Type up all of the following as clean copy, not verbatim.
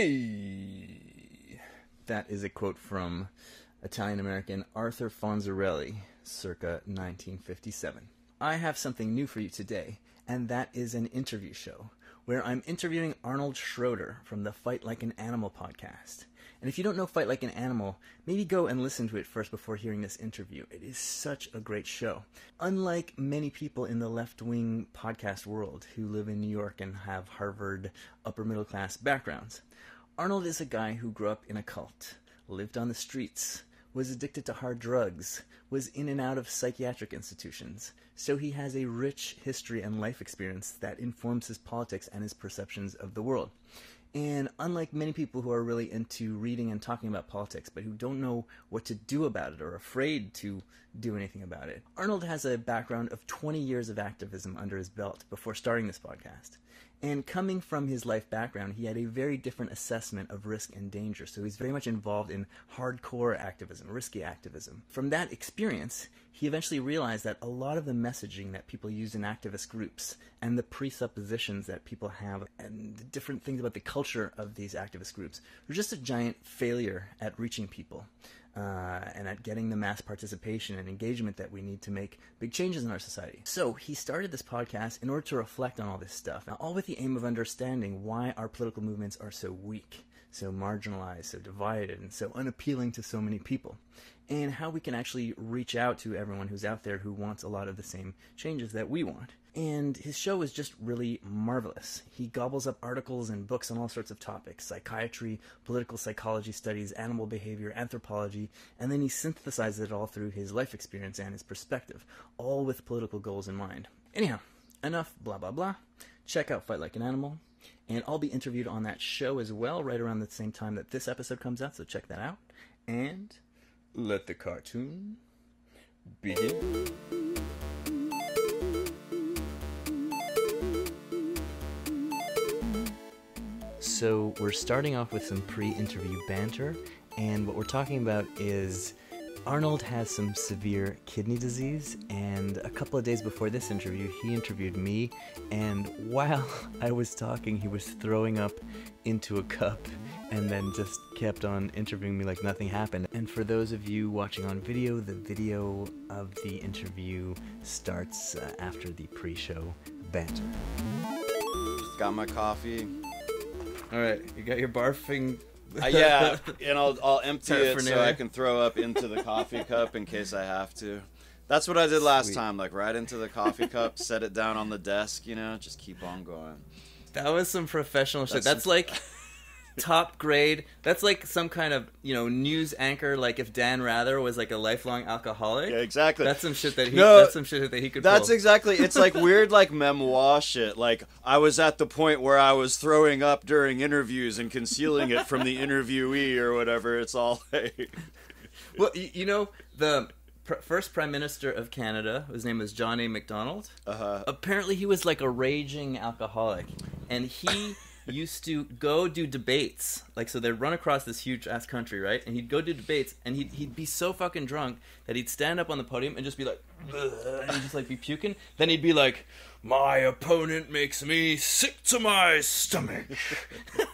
Hey! That is a quote from Italian-American Arthur Fonzarelli, circa 1957. I have something new for you today, and that is an interview show, where I'm interviewing Arnold Schroeder from the Fight Like an Animal podcast. And if you don't know Fight Like an Animal, maybe go and listen to it first before hearing this interview. It is such a great show. Unlike many people in the left-wing podcast world who live in New York and have Harvard upper-middle-class backgrounds, Arnold is a guy who grew up in a cult, lived on the streets, was addicted to hard drugs, was in and out of psychiatric institutions, so he has a rich history and life experience that informs his politics and his perceptions of the world. And unlike many people who are really into reading and talking about politics, but who don't know what to do about it or are afraid to do anything about it, Arnold has a background of 20 years of activism under his belt before starting this podcast. And coming from his life background, he had a very different assessment of risk and danger, so he's very much involved in hardcore activism, risky activism. From that experience, he eventually realized that a lot of the messaging that people use in activist groups and the presuppositions that people have and the different things about the culture of these activist groups are just a giant failure at reaching people. And at getting the mass participation and engagement that we need to make big changes in our society. So he started this podcast in order to reflect on all this stuff, all with the aim of understanding why our political movements are so weak, so marginalized, so divided, and so unappealing to so many people, and how we can actually reach out to everyone who's out there who wants a lot of the same changes that we want. And his show is just really marvelous. He gobbles up articles and books on all sorts of topics: psychiatry, political psychology studies, animal behavior, anthropology, and then he synthesizes it all through his life experience and his perspective, all with political goals in mind. Anyhow, enough blah blah blah. Check out Fight Like an Animal, and I'll be interviewed on that show as well, right around the same time that this episode comes out, so check that out. And let the cartoon begin. So we're starting off with some pre-interview banter, and what we're talking about is Arnold has some severe kidney disease, and a couple of days before this interview, he interviewed me, and while I was talking, he was throwing up into a cup, and then just kept on interviewing me like nothing happened. And for those of you watching on video, the video of the interview starts after the pre-show banter. Got my coffee. All right, you got your barfing. Yeah, and I'll empty it so now. I can throw up into the coffee cup in case I have to. That's what I did last time, like right into the coffee cup, set it down on the desk, you know, just keep on going. That was some professional shit. That's like top grade. That's like some kind of, news anchor, like if Dan Rather was like a lifelong alcoholic. Yeah, exactly. That's some shit that he could That's pull. exactly. It's like weird like memoir shit. Like I was at the point where I was throwing up during interviews and concealing it from the interviewee or whatever. It's all like Well, the first Prime Minister of Canada, his name was John A. MacDonald. Apparently he was like a raging alcoholic, and he used to go do debates. Like, so they'd run across this huge ass country, right? And he'd go do debates, and he'd be so fucking drunk that he'd stand up on the podium and just be like, and he'd just like be puking. Then he'd be like, "My opponent makes me sick to my stomach,"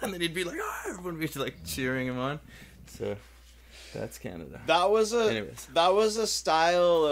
and then he'd be like, "Oh," everyone would be like cheering him on. So that's Canada. That was a style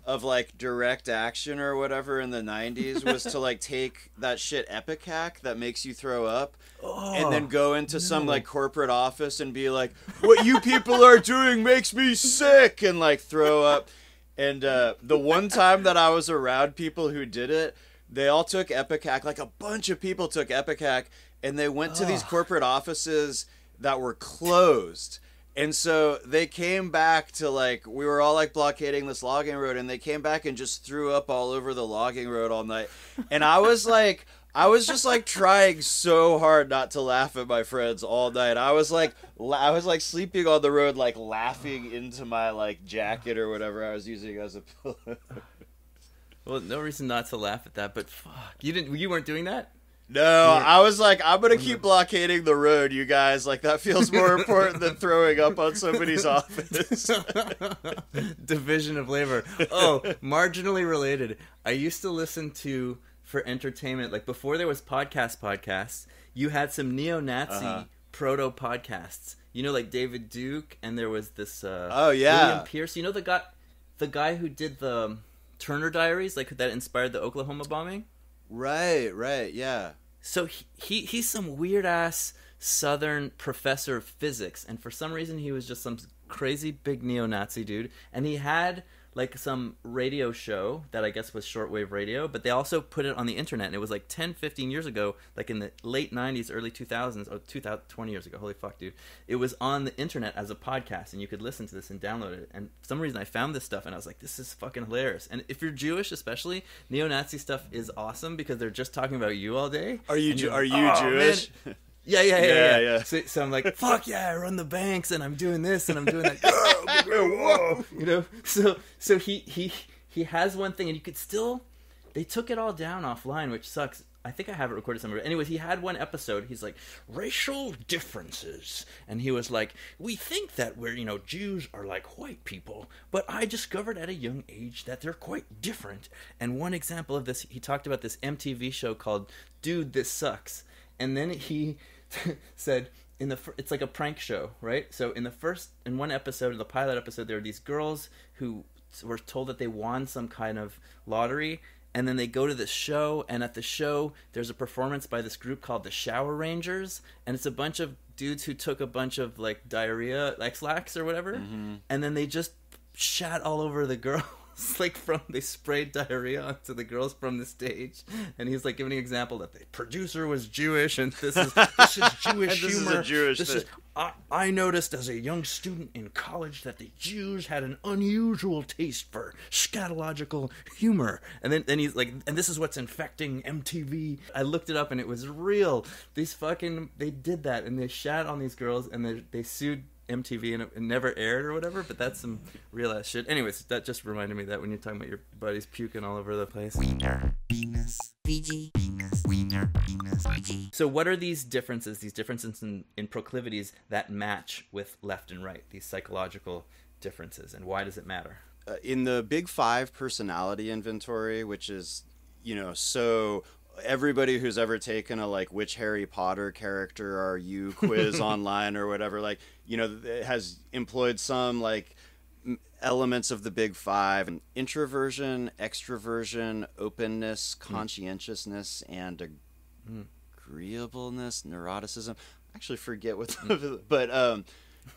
of like direct action or whatever in the 90s, was to like take that shit Epikak that makes you throw up and then go into some like corporate office and be like, "What you people are doing makes me sick," and like throw up. And the one time that I was around people who did it, they all took Epikak, like a bunch of people took Epikak, and they went to these corporate offices that were closed. And so they came back to, like, we were all, like, blockading this logging road, and they came back and just threw up all over the logging road all night. And I was just, like, trying so hard not to laugh at my friends all night. I was, like, sleeping on the road, like, laughing into my, like, jacket or whatever I was using as a pillow. Well, no reason not to laugh at that, but fuck. You weren't doing that? No, I was like, I'm going to keep blockading the road, you guys. Like, that feels more important than throwing up on somebody's office. Division of labor. Oh, marginally related. I used to listen to for entertainment. Like before there was podcasts, you had some neo-Nazi proto-podcasts. You know, like David Duke, and there was this William Pierce. You know the guy who did the Turner Diaries, like that inspired the Oklahoma bombing? Right, yeah. So he's some weird-ass Southern professor of physics, and for some reason he was just some crazy big neo-Nazi dude, and he had like some radio show that I guess was shortwave radio, but they also put it on the internet, and it was like 10, 15 years ago, like in the late 90s, early 2000s, or 20 years ago, holy fuck, dude. It was on the internet as a podcast, and you could listen to this and download it, and for some reason I found this stuff, and I was like, this is fucking hilarious. And if you're Jewish especially, neo-Nazi stuff is awesome, because they're just talking about you all day. Are you Jewish? Man. Yeah. So I'm like, fuck yeah, I run the banks, and I'm doing this, and I'm doing that. Whoa. You know, so he has one thing, and you could still, they took it all down offline, which sucks. I think I have it recorded somewhere. Anyways, he had one episode. He's like, racial differences, and he was like, we think that we're, you know, Jews are like white people, but I discovered at a young age that they're quite different. And one example of this, he talked about this MTV show called Dude, This Sucks. And then he said, it's like a prank show, right? So in one episode, the pilot episode, there are these girls who were told that they won some kind of lottery, and then they go to this show, and at the show, there's a performance by this group called the Shower Rangers, and it's a bunch of dudes who took a bunch of like diarrhea, X-Lax or whatever, and then they just shat all over the girls. Like they sprayed diarrhea onto the girls from the stage, and he's like giving an example that the producer was Jewish, and this is Jewish humor. I noticed as a young student in college that the Jews had an unusual taste for scatological humor, and then he's like, and this is what's infecting MTV. I looked it up, and it was real. They did that, and they shat on these girls, and they sued MTV, and it never aired or whatever, but that's some real ass shit. Anyways, that just reminded me that when you're talking about your buddies puking all over the place. Wiener, penis, VG, penis, wiener, penis, VG. So what are these differences in proclivities that match with left and right, these psychological differences, and why does it matter? In the Big Five personality inventory, which is, you know, so everybody who's ever taken a like which Harry Potter character are you quiz online or whatever, like, you know, it has employed some like elements of the Big Five: introversion, extroversion, openness, conscientiousness, and agreeableness, neuroticism. I actually forget what but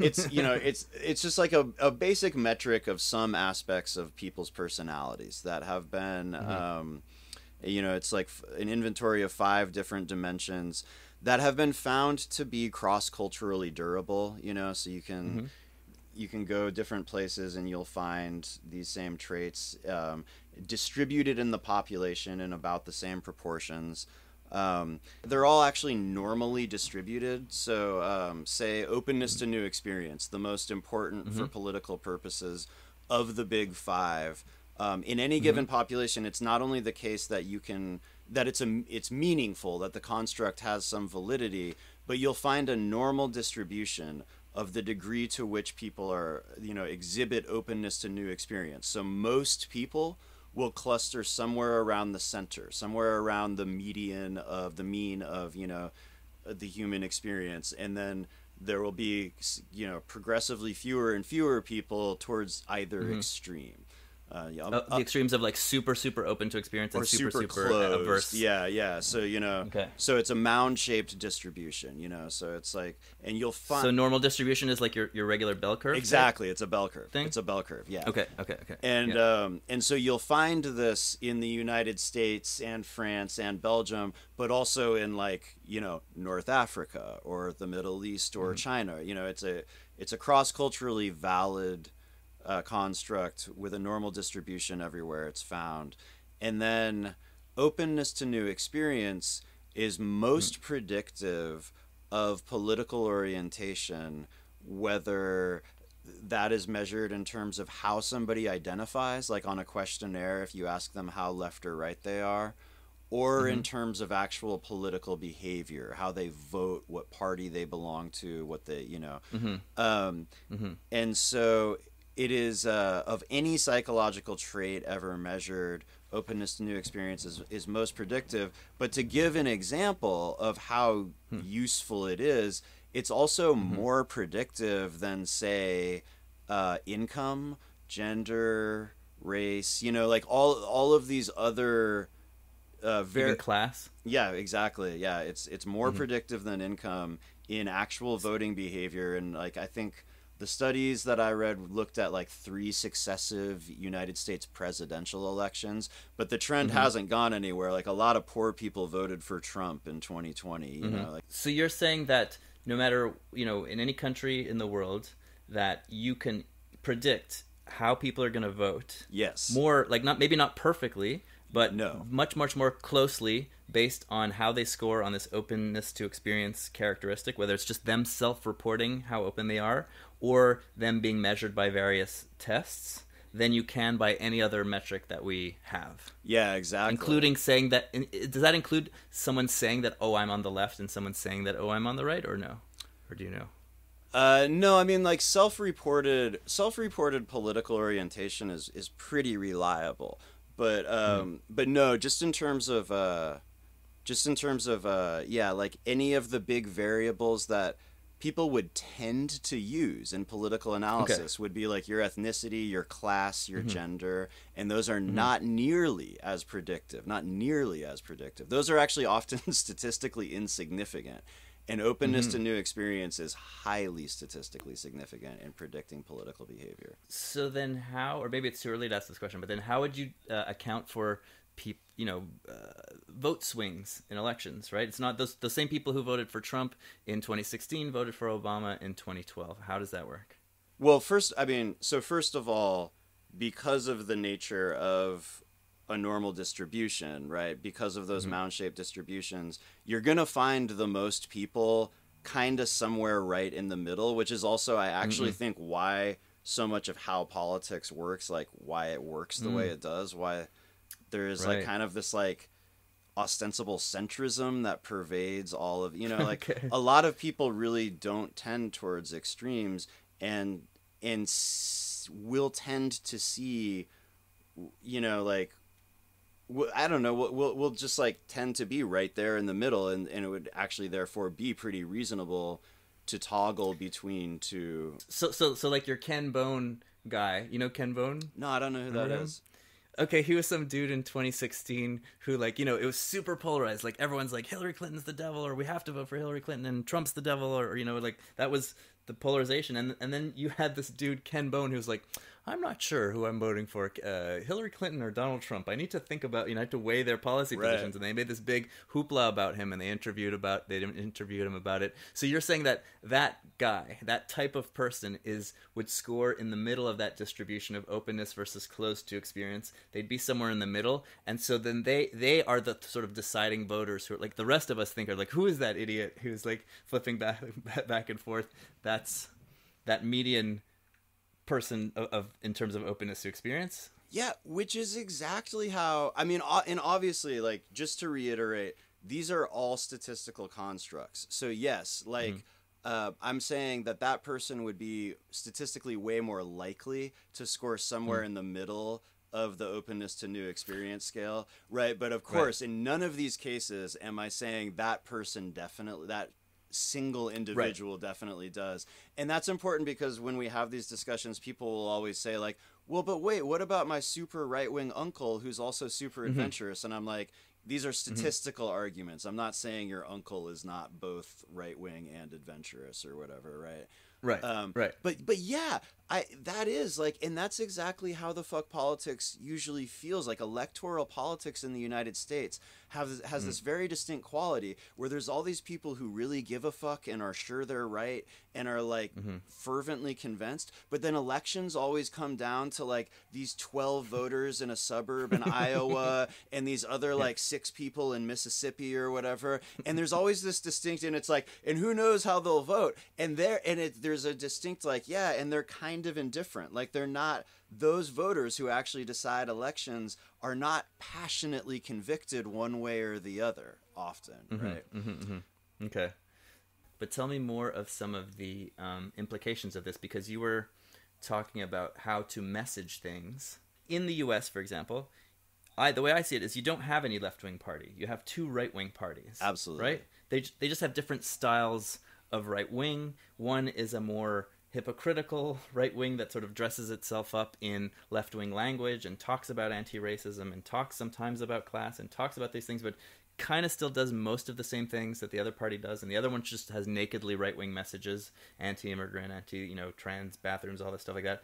it's, you know, it's just like a basic metric of some aspects of people's personalities that have been you know, it's like an inventory of 5 different dimensions that have been found to be cross-culturally durable, you know, so you can go different places and you'll find these same traits distributed in the population in about the same proportions. They're all actually normally distributed. So say openness to new experience, the most important for political purposes of the Big Five. In any given population, it's not only the case that it's meaningful, that the construct has some validity, but you'll find a normal distribution of the degree to which people are, you know, exhibit openness to new experience. So most people will cluster somewhere around the center, somewhere around the median of the mean of, you know, the human experience, and then there will be, you know, progressively fewer and fewer people towards either extreme. The extremes of like super open to experience and super closed. averse. Yeah. So, you know, so it's a mound-shaped distribution, you know, so it's like, and you'll find. So normal distribution is like your regular bell curve? Exactly. Right? It's a bell curve. Thing? It's a bell curve. Yeah. Okay. And so you'll find this in the United States and France and Belgium, but also in like, you know, North Africa or the Middle East or China. You know, it's a cross-culturally valid construct with a normal distribution everywhere it's found. And then openness to new experience is most predictive of political orientation, whether that is measured in terms of how somebody identifies, like on a questionnaire if you ask them how left or right they are, or in terms of actual political behavior, how they vote, what party they belong to, what they, you know. And so it is of any psychological trait ever measured, openness to new experiences is most predictive. But to give an example of how useful it is, it's also more predictive than, say, income, gender, race, like all of these other even class. Yeah, exactly. Yeah, it's more predictive than income in actual voting behavior. And like, I think the studies that I read looked at like 3 successive United States presidential elections, but the trend hasn't gone anywhere. Like, a lot of poor people voted for Trump in 2020. You know, like, So you're saying that no matter, in any country in the world, that you can predict how people are going to vote. Yes. More like, maybe not perfectly, but No. much more closely based on how they score on this openness to experience characteristic, whether it's just them self-reporting how open they are, or them being measured by various tests, than you can by any other metric that we have. Yeah, exactly. Including saying that, does that include someone saying that, oh, I'm on the left, and someone saying that, oh, I'm on the right, or no? Or do you know? No, I mean, like, self-reported political orientation is pretty reliable. But no, just in terms of yeah, like any of the big variables that people would tend to use in political analysis would be like your ethnicity, your class, your gender, and those are not nearly as predictive. Those are actually often statistically insignificant. And openness to new experience is highly statistically significant in predicting political behavior. So then how, or maybe it's too early to ask this question, but then how would you account for vote swings in elections, right? It's not the same people who voted for Trump in 2016 voted for Obama in 2012. How does that work? Well, first of all, because of the nature of a normal distribution, right? Because of those mound-shaped distributions, you're going to find the most people kind of somewhere right in the middle, which is also, I actually think, why so much of how politics works, like why it works the way it does, why there is like kind of this like ostensible centrism that pervades all of, like a lot of people really don't tend towards extremes and will tend to see, like, I don't know, we'll just like tend to be right there in the middle, and it would actually therefore be pretty reasonable to toggle between two. So like your Ken Bone guy, Ken Bone? No, I don't know who that is. Okay, he was some dude in 2016 who, like, it was super polarized. Like, everyone's like, Hillary Clinton's the devil, or we have to vote for Hillary Clinton, and Trump's the devil, or like, that was the polarization. And then you had this dude, Ken Bone, who was like, I'm not sure who I'm voting for, Hillary Clinton or Donald Trump. I need to think about, I have to weigh their policy positions. And they made this big hoopla about him, and they interviewed him about it. So you're saying that guy, that type of person would score in the middle of that distribution of openness versus closed to experience. They'd be somewhere in the middle. And so then they are the sort of deciding voters who are like, the rest of us think are like, who is that idiot who's like flipping back and forth? That's that median person of in terms of openness to experience. Yeah, which is exactly how, I mean, and obviously, like, just to reiterate, these are all statistical constructs. So yes, like, I'm saying that person would be statistically way more likely to score somewhere in the middle of the openness to new experience scale, right? But of course, in none of these cases am I saying that person definitely, that single individual definitely does. And that's important because when we have these discussions, people will always say like, well, but wait, what about my super right-wing uncle who's also super adventurous? And I'm like, these are statistical arguments. I'm not saying your uncle is not both right-wing and adventurous or whatever, right? Right. But yeah, that is like, and that's exactly how the fuck politics usually feels. Like, electoral politics in the United States has this very distinct quality where there's all these people who really give a fuck and are sure they're right and are like fervently convinced, but then elections always come down to like these 12 voters in a suburb in Iowa and these other like 6 people in Mississippi or whatever, and there's always this distinct, and it's like, and who knows how they'll vote, and there's a distinct like, yeah, and they're kind of indifferent, like they're not, those voters who actually decide elections are not passionately convicted one way or the other often, right? Okay. But tell me more of some of the implications of this, because you were talking about how to message things. In the US, for example, the way I see it is you don't have any left-wing party. You have two right-wing parties. Absolutely. Right? They just have different styles of right-wing. One is a more hypocritical right-wing that sort of dresses itself up in left-wing language and talks about anti-racism and talks sometimes about class and talks about these things, but kind of still does most of the same things that the other party does. And the other one just has nakedly right-wing messages, anti-immigrant, trans bathrooms, all this stuff like that.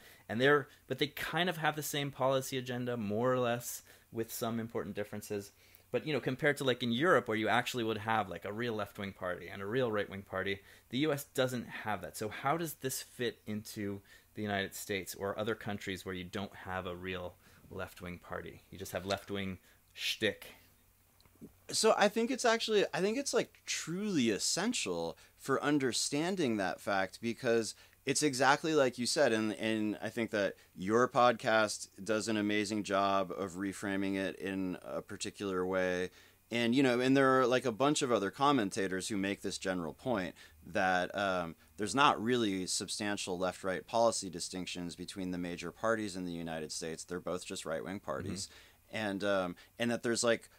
But they kind of have the same policy agenda, more or less, with some important differences. But, compared to like in Europe, where you actually would have like a real left-wing party and a real right-wing party, the U.S. doesn't have that. So how does this fit into the United States or other countries where you don't have a real left-wing party? You just have left-wing shtick. So I think it's like truly essential for understanding that fact, because it's exactly like you said, and I think that your podcast does an amazing job of reframing it in a particular way. And, and there are like a bunch of other commentators who make this general point that there's not really substantial left-right policy distinctions between the major parties in the United States. They're both just right-wing parties. Mm-hmm. And that there's like,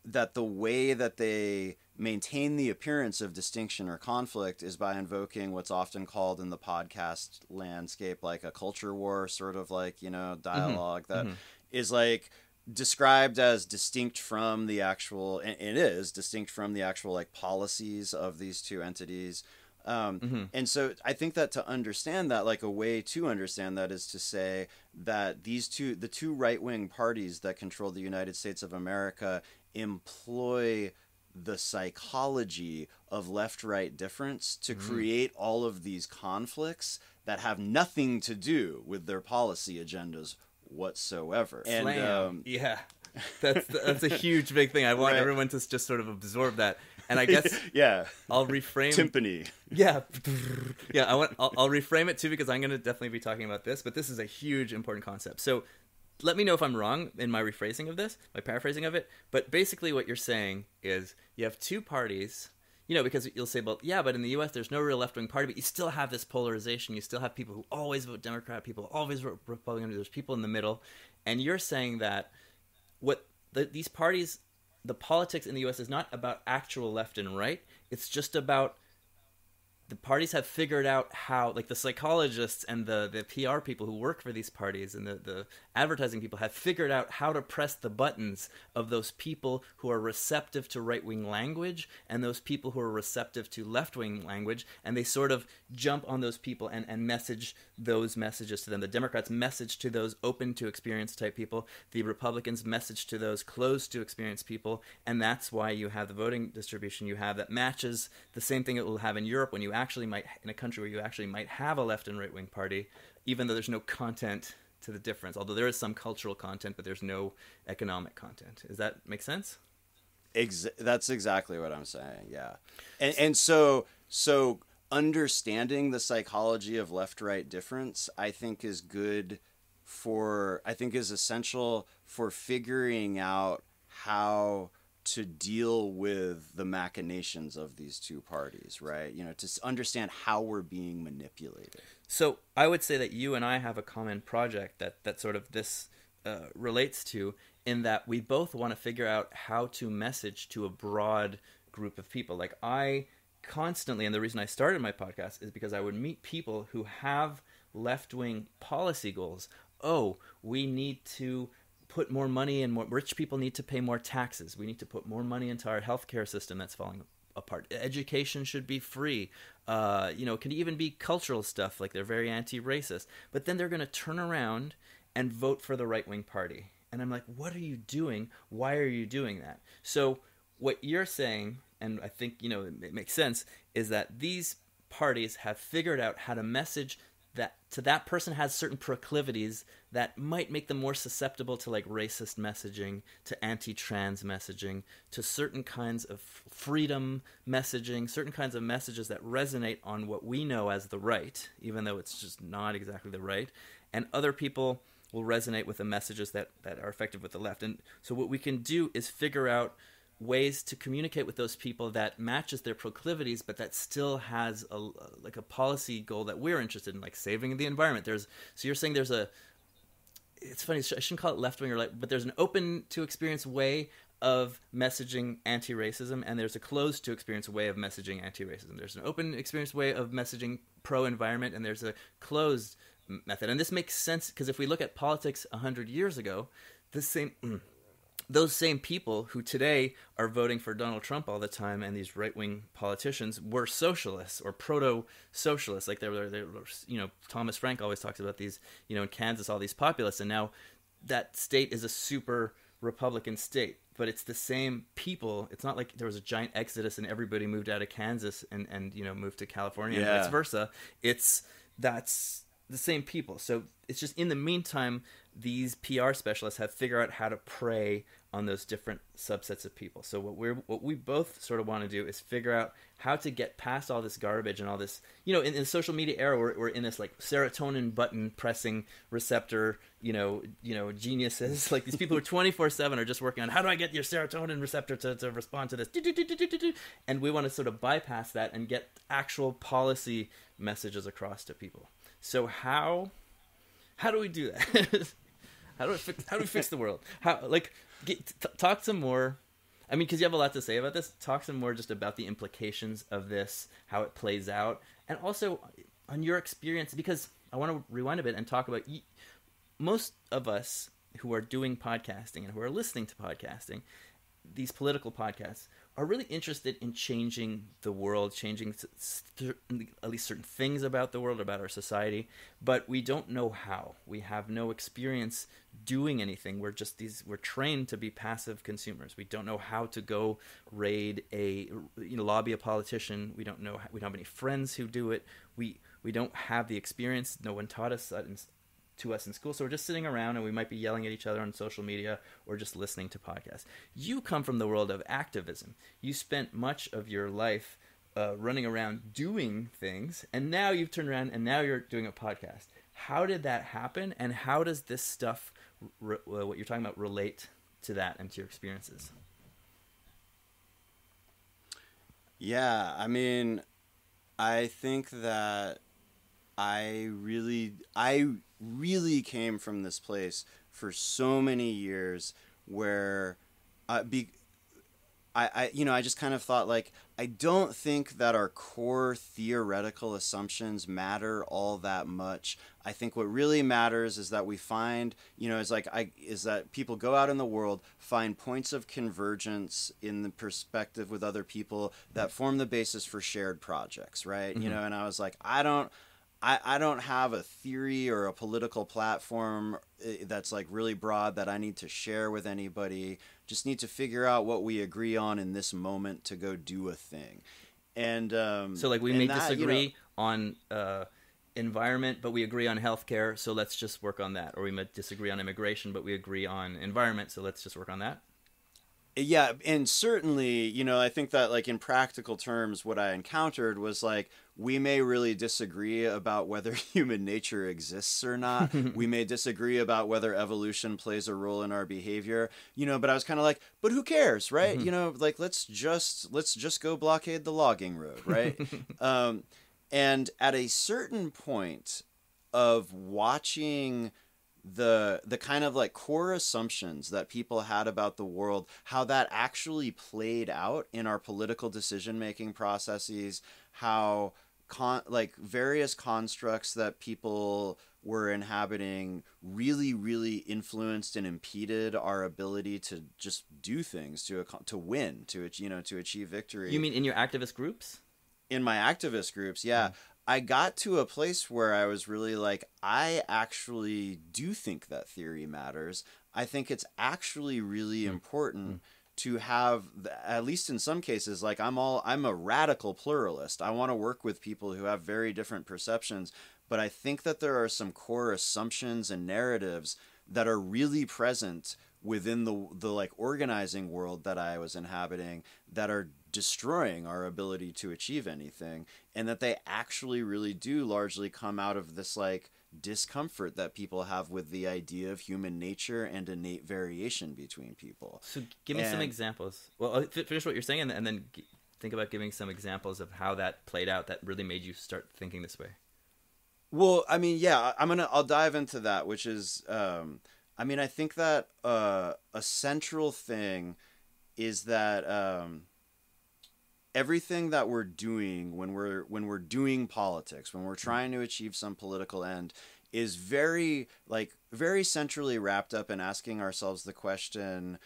that the way that they maintain the appearance of distinction or conflict is by invoking what's often called in the podcast landscape like a culture war sort of like, dialogue that is like described as distinct from the actual, and it is distinct from the actual like policies of these two entities. And so I think that to understand that, like a way to understand that is to say that the two right-wing parties that control the United States of America employ the psychology of left-right difference to create all of these conflicts that have nothing to do with their policy agendas whatsoever. And yeah, that's a huge big thing. I want everyone to just sort of absorb that. And I guess I'll reframe timpani. I'll reframe it too, because I'm going to definitely be talking about this, but this is a huge important concept. So let me know if I'm wrong in my rephrasing of this, my paraphrasing of it. But basically what you're saying is you have two parties, because you'll say, well, yeah, but in the U.S. there's no real left-wing party, but you still have this polarization. You still have people who always vote Democrat, people always vote Republican. There's people in the middle. And you're saying that these parties, the politics in the U.S. is not about actual left and right. It's just about the parties have figured out how, like the psychologists and the PR people who work for these parties and the advertising people have figured out how to press the buttons of those people who are receptive to right-wing language and those people who are receptive to left-wing language, and they sort of jump on those people and message those messages to them. The Democrats message to those open to experience type people, the Republicans message to those closed to experience people, and that's why you have the voting distribution you have that matches the same thing it will have in Europe when you actually might, in a country where you actually might have a left and right wing party, even though there's no content to the difference. Although there is some cultural content, but there's no economic content. Does that make sense? That's exactly what I'm saying. Yeah, and so understanding the psychology of left-right difference, I think, is essential for figuring out how to deal with the machinations of these two parties, right? To understand how we're being manipulated. So I would say that you and I have a common project that sort of this relates to, in that we both want to figure out how to message to a broad group of people. Like I constantly, and the reason I started my podcast is because I would meet people who have left-wing policy goals. Oh, we need to put more money in, more rich people need to pay more taxes. We need to put more money into our healthcare system that's falling apart. Education should be free. It can even be cultural stuff, like they're very anti-racist. But then they're going to turn around and vote for the right-wing party. And I'm like, what are you doing? Why are you doing that? So what you're saying, and I think, it makes sense, is that these parties have figured out how to message that to that person has certain proclivities that might make them more susceptible to like racist messaging, to anti-trans messaging, to certain kinds of freedom messaging, certain kinds of messages that resonate on what we know as the right, even though it's just not exactly the right. And other people will resonate with the messages that are effective with the left. And so what we can do is figure out ways to communicate with those people that matches their proclivities, but that still has a policy goal that we're interested in, like saving the environment. So you're saying there's a it's funny, I shouldn't call it left-wing or right, but there's an open-to-experience way of messaging anti-racism, and there's a closed-to-experience way of messaging anti-racism. There's an open-experience way of messaging pro-environment, and there's a closed method. And this makes sense, because if we look at politics 100 years ago, those same people who today are voting for Donald Trump all the time and these right-wing politicians were socialists or proto-socialists. Like they were, Thomas Frank always talks about these, in Kansas, all these populists, and now that state is a super Republican state. But it's the same people. It's not like there was a giant exodus and everybody moved out of Kansas and moved to California and vice versa. That's the same people. So it's just, in the meantime, these PR specialists have figured out how to prey on those different subsets of people. So what we both sort of want to do is figure out how to get past all this garbage and all this, in the social media era, we're in this like serotonin button pressing receptor, geniuses. Like these people who are 24/7 are just working on, how do I get your serotonin receptor to respond to this? And we want to sort of bypass that and get actual policy messages across to people. So how do we do that? How do we fix the world? Talk some more. I mean, because you have a lot to say about this. Talk some more just about the implications of this, how it plays out, and also on your experience. Because I want to rewind a bit and talk about most of us who are doing podcasting and who are listening to podcasting, these political podcasts, are really interested in changing the world, changing at least certain things about the world, about our society, but we don't know how. We have no experience doing anything. We're trained to be passive consumers. We don't know how to go raid lobby a politician. We don't have any friends who do it. We don't have the experience. No one taught us that to us in school, so we're just sitting around and we might be yelling at each other on social media or just listening to podcasts. You come from the world of activism. You spent much of your life running around doing things, and now you've turned around and now you're doing a podcast. How did that happen, and how does this stuff, what you're talking about, relate to that and to your experiences? Yeah, I mean, I think that I really came from this place for so many years where I just kind of thought, like, I don't think that our core theoretical assumptions matter all that much. I think what really matters is that we find, is that people go out in the world, find points of convergence in the perspective with other people that form the basis for shared projects, right? Mm-hmm. And I was like, I don't have a theory or a political platform that's like really broad that I need to share with anybody. Just need to figure out what we agree on in this moment to go do a thing. And so like we may disagree on environment, but we agree on healthcare, so let's just work on that. Or we might disagree on immigration, but we agree on environment, so let's just work on that. Yeah, and certainly, I think that, like, in practical terms, what I encountered was, like, we may really disagree about whether human nature exists or not. We may disagree about whether evolution plays a role in our behavior, but I was kind of like, but who cares, right? Mm-hmm. Like, let's just go blockade the logging road, right? And at a certain point of watching the kind of like core assumptions that people had about the world, how that actually played out in our political decision-making processes, how various constructs that people were inhabiting really, really influenced and impeded our ability to just do things, to win, to achieve victory. You mean in your activist groups? In my activist groups, yeah. I got to a place where I was really like, I actually do think that theory matters. I think it's actually really important to have, at least in some cases, like I'm a radical pluralist. I want to work with people who have very different perceptions, but I think that there are some core assumptions and narratives that are really present within the like organizing world that I was inhabiting that are destroying our ability to achieve anything, and that they actually really do largely come out of this like discomfort that people have with the idea of human nature and innate variation between people. So give me some examples. Well, finish what you're saying and then think about giving some examples of how that played out that really made you start thinking this way. Well, I mean, yeah, I'll dive into that, which is, I mean, I think that a central thing is that everything that we're doing when we're doing politics, when we're trying to achieve some political end, is very centrally wrapped up in asking ourselves the question,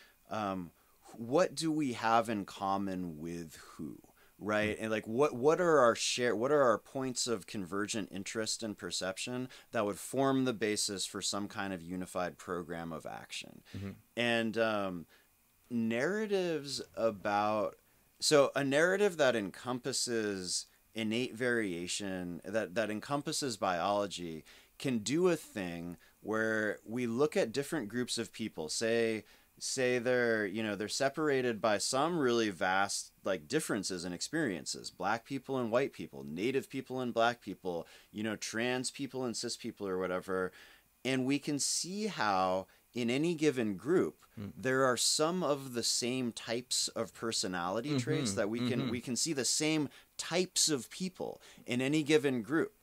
what do we have in common with who? Right. And like, what are our points of convergent interest and perception that would form the basis for some kind of unified program of action? Mm-hmm. And narratives about, so a narrative that encompasses innate variation, that encompasses biology, can do a thing where we look at different groups of people, say they're separated by some really vast like differences in experiences, black people and white people, native people and black people, trans people and cis people or whatever. And we can see how in any given group, there are some of the same types of personality traits that we can see the same types of people in any given group.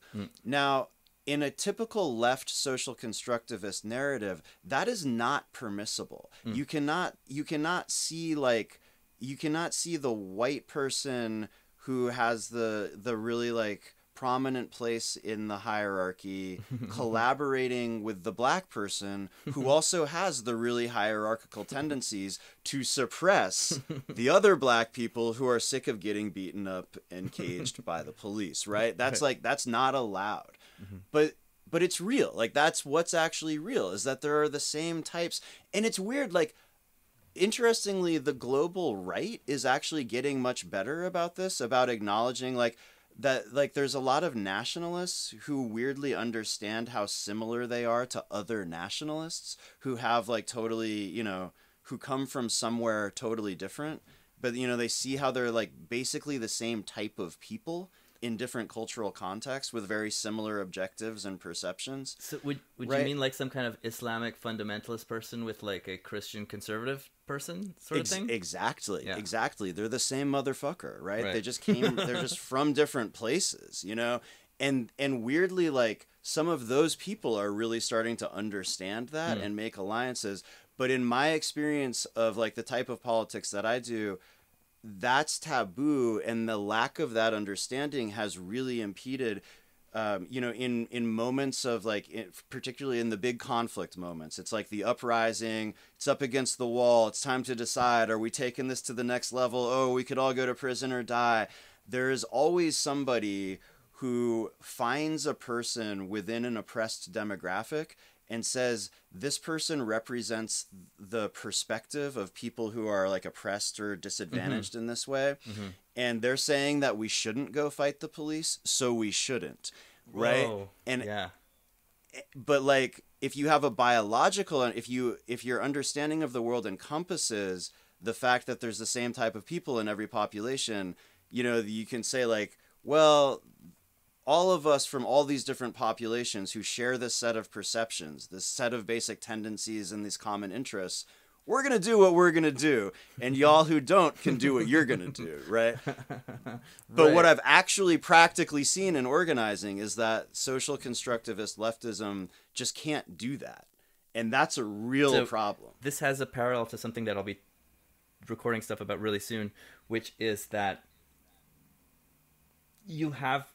Now, in a typical left social constructivist narrative, that is not permissible. You cannot see the white person who has the really like prominent place in the hierarchy collaborating with the black person who also has the really hierarchical tendencies to suppress the other black people who are sick of getting beaten up and caged by the police, right? That's not allowed. But it's real. Like, that's what's actually real, is that there are the same types. And it's weird, like, interestingly, the global right is actually getting much better about this, about acknowledging like that, like there's a lot of nationalists who weirdly understand how similar they are to other nationalists who have like totally, who come from somewhere totally different, but they see how they're like basically the same type of people in different cultural contexts with very similar objectives and perceptions. So would right? You mean like some kind of Islamic fundamentalist person with like a Christian conservative person sort of thing? Exactly. Yeah. Exactly. They're the same motherfucker, right? They just they're just from different places, and weirdly, like some of those people are really starting to understand that and make alliances. But in my experience of like the type of politics that I do, that's taboo, and the lack of that understanding has really impeded, in moments of like, particularly in the big conflict moments. It's like the uprising, it's up against the wall, it's time to decide, are we taking this to the next level? Oh, we could all go to prison or die. There is always somebody who finds a person within an oppressed demographic and says, this person represents the perspective of people who are like oppressed or disadvantaged in this way. And they're saying that we shouldn't go fight the police, so we shouldn't. Right. Whoa. And yeah. But like, if you have a biological, if your understanding of the world encompasses the fact that there's the same type of people in every population, you can say like, well, all of us from all these different populations who share this set of perceptions, this set of basic tendencies and these common interests, we're going to do what we're going to do. And y'all who don't can do what you're going to do, right? But what I've actually practically seen in organizing is that social constructivist leftism just can't do that. And that's a real problem. This has a parallel to something that I'll be recording stuff about really soon, which is that you have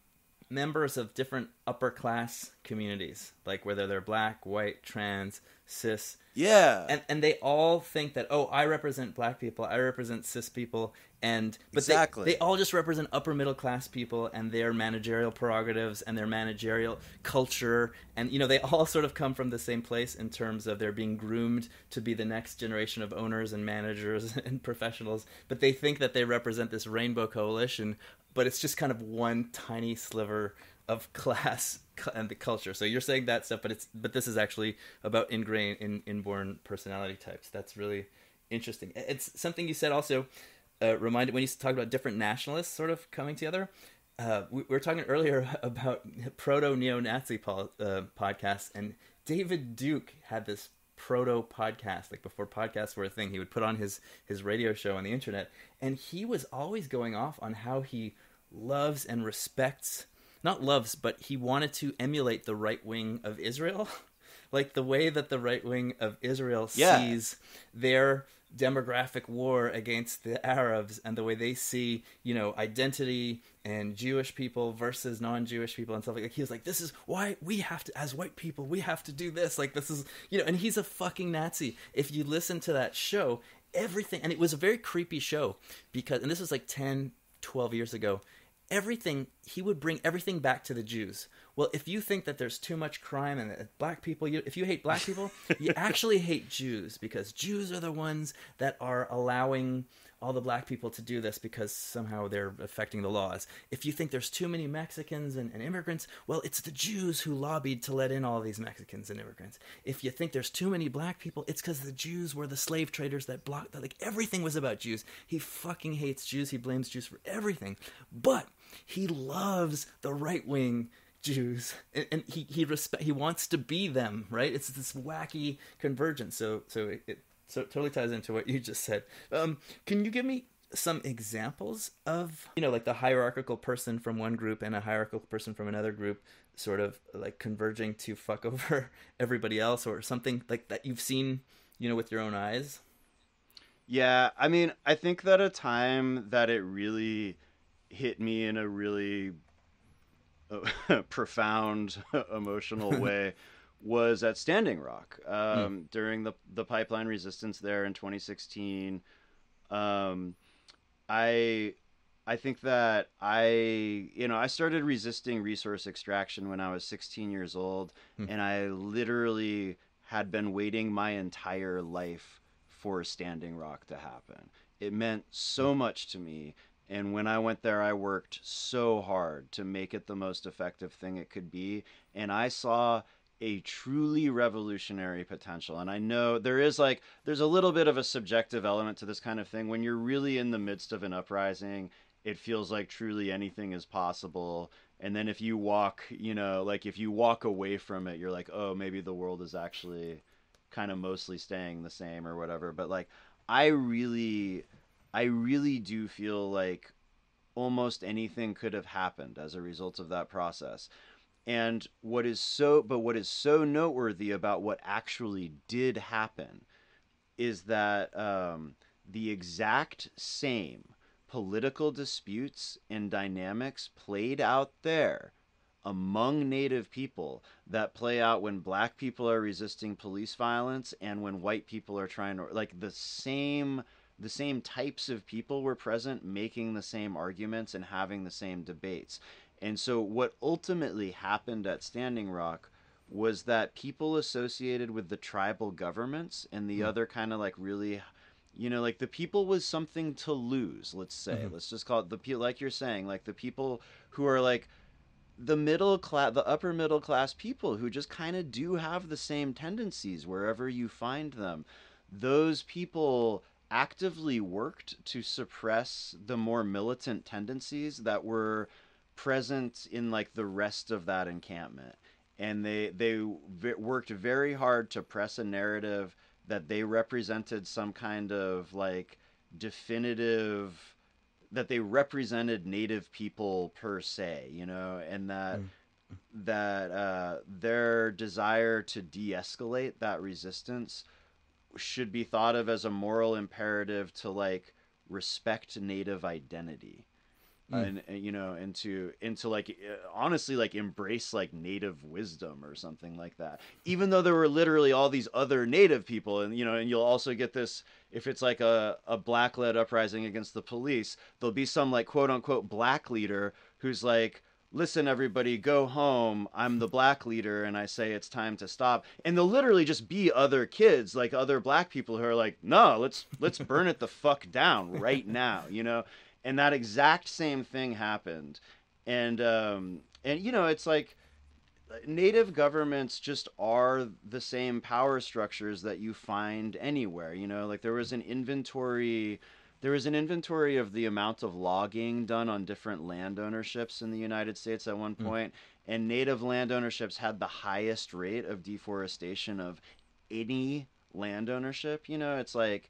members of different upper class communities, like whether they're black, white, trans, cis. Yeah. And they all think that, oh, I represent black people, I represent cis people, but exactly. They all just represent upper middle class people and their managerial prerogatives and their managerial culture. And, they all sort of come from the same place in terms of they're being groomed to be the next generation of owners and managers and professionals. But they think that they represent this rainbow coalition, but it's just kind of one tiny sliver of class and the culture. So you're saying that stuff, but this is actually about inborn personality types. That's really interesting. It's something you said also, reminded when you talked about different nationalists sort of coming together. We were talking earlier about proto-neo-Nazi podcasts, and David Duke had this proto-podcast, like before podcasts were a thing. He would put on his radio show on the internet, and he was always going off on how he loves and respects not loves, but he wanted to emulate the right wing of Israel. Like the way that the right wing of Israel sees their demographic war against the Arabs, and the way they see, identity and Jewish people versus non-Jewish people and stuff like that. He was like, this is why we have to, as white people, we have to do this. Like, this is, and he's a fucking Nazi. If you listen to that show, everything, and it was a very creepy show because, and this was like 10, 12 years ago, he would bring everything back to the Jews. Well, if you think that there's too much crime and that black people, if you hate black people, you actually hate Jews, because Jews are the ones that are allowing all the black people to do this because somehow they're affecting the laws. If you think there's too many Mexicans and immigrants, well, it's the Jews who lobbied to let in all these Mexicans and immigrants. If you think there's too many black people, it's because the Jews were the slave traders that blocked that. Like, everything was about Jews. He fucking hates Jews. He blames Jews for everything. But he loves the right-wing Jews, and he wants to be them, right? It's this wacky convergence. So it totally ties into what you just said. Can you give me some examples of, like the hierarchical person from one group and a hierarchical person from another group sort of like converging to fuck over everybody else, or something like that you've seen, with your own eyes? Yeah, I mean, I think that a time that it really hit me in a really profound emotional way was at Standing Rock during the pipeline resistance there in 2016. I think that I started resisting resource extraction when I was 16 years old, and I literally had been waiting my entire life for Standing Rock to happen. It meant so much to me. And when I went there, I worked so hard to make it the most effective thing it could be. And I saw a truly revolutionary potential. And I know there's a little bit of a subjective element to this kind of thing. When you're really in the midst of an uprising, it feels like truly anything is possible. And then if you walk away from it, you're like, oh, maybe the world is actually kind of mostly staying the same or whatever. But like, I really do feel like almost anything could have happened as a result of that process. And what is so noteworthy about what actually did happen is that the exact same political disputes and dynamics played out there among Native people that play out when black people are resisting police violence and when white people are trying to, like, the same types of people were present, making the same arguments and having the same debates. And so what ultimately happened at Standing Rock was that people associated with the tribal governments and the other kind of like really, like the people with something to lose, let's say, let's just call it the people, like you're saying, like the people who are like the middle class, the upper middle class people who just kind of do have the same tendencies wherever you find them. Those people actively worked to suppress the more militant tendencies that were present in like the rest of that encampment. And they worked very hard to press a narrative that they represented some kind of like definitive, that they represented Native people per se, and that their desire to de-escalate that resistance should be thought of as a moral imperative to like respect Native identity. And and to like honestly like embrace like Native wisdom or something like that, even though there were literally all these other Native people. And and you'll also get this, if it's like a black led uprising against the police, there'll be some like quote unquote black leader who's like, listen, everybody, go home. I'm the black leader, and I say it's time to stop. And they'll literally just be other kids, like other black people who are like, no, let's burn it the fuck down right now, And that exact same thing happened. And it's like Native governments just are the same power structures that you find anywhere. Like there was an inventory of the amount of logging done on different land ownerships in the United States at one point, and Native land ownerships had the highest rate of deforestation of any land ownership. It's like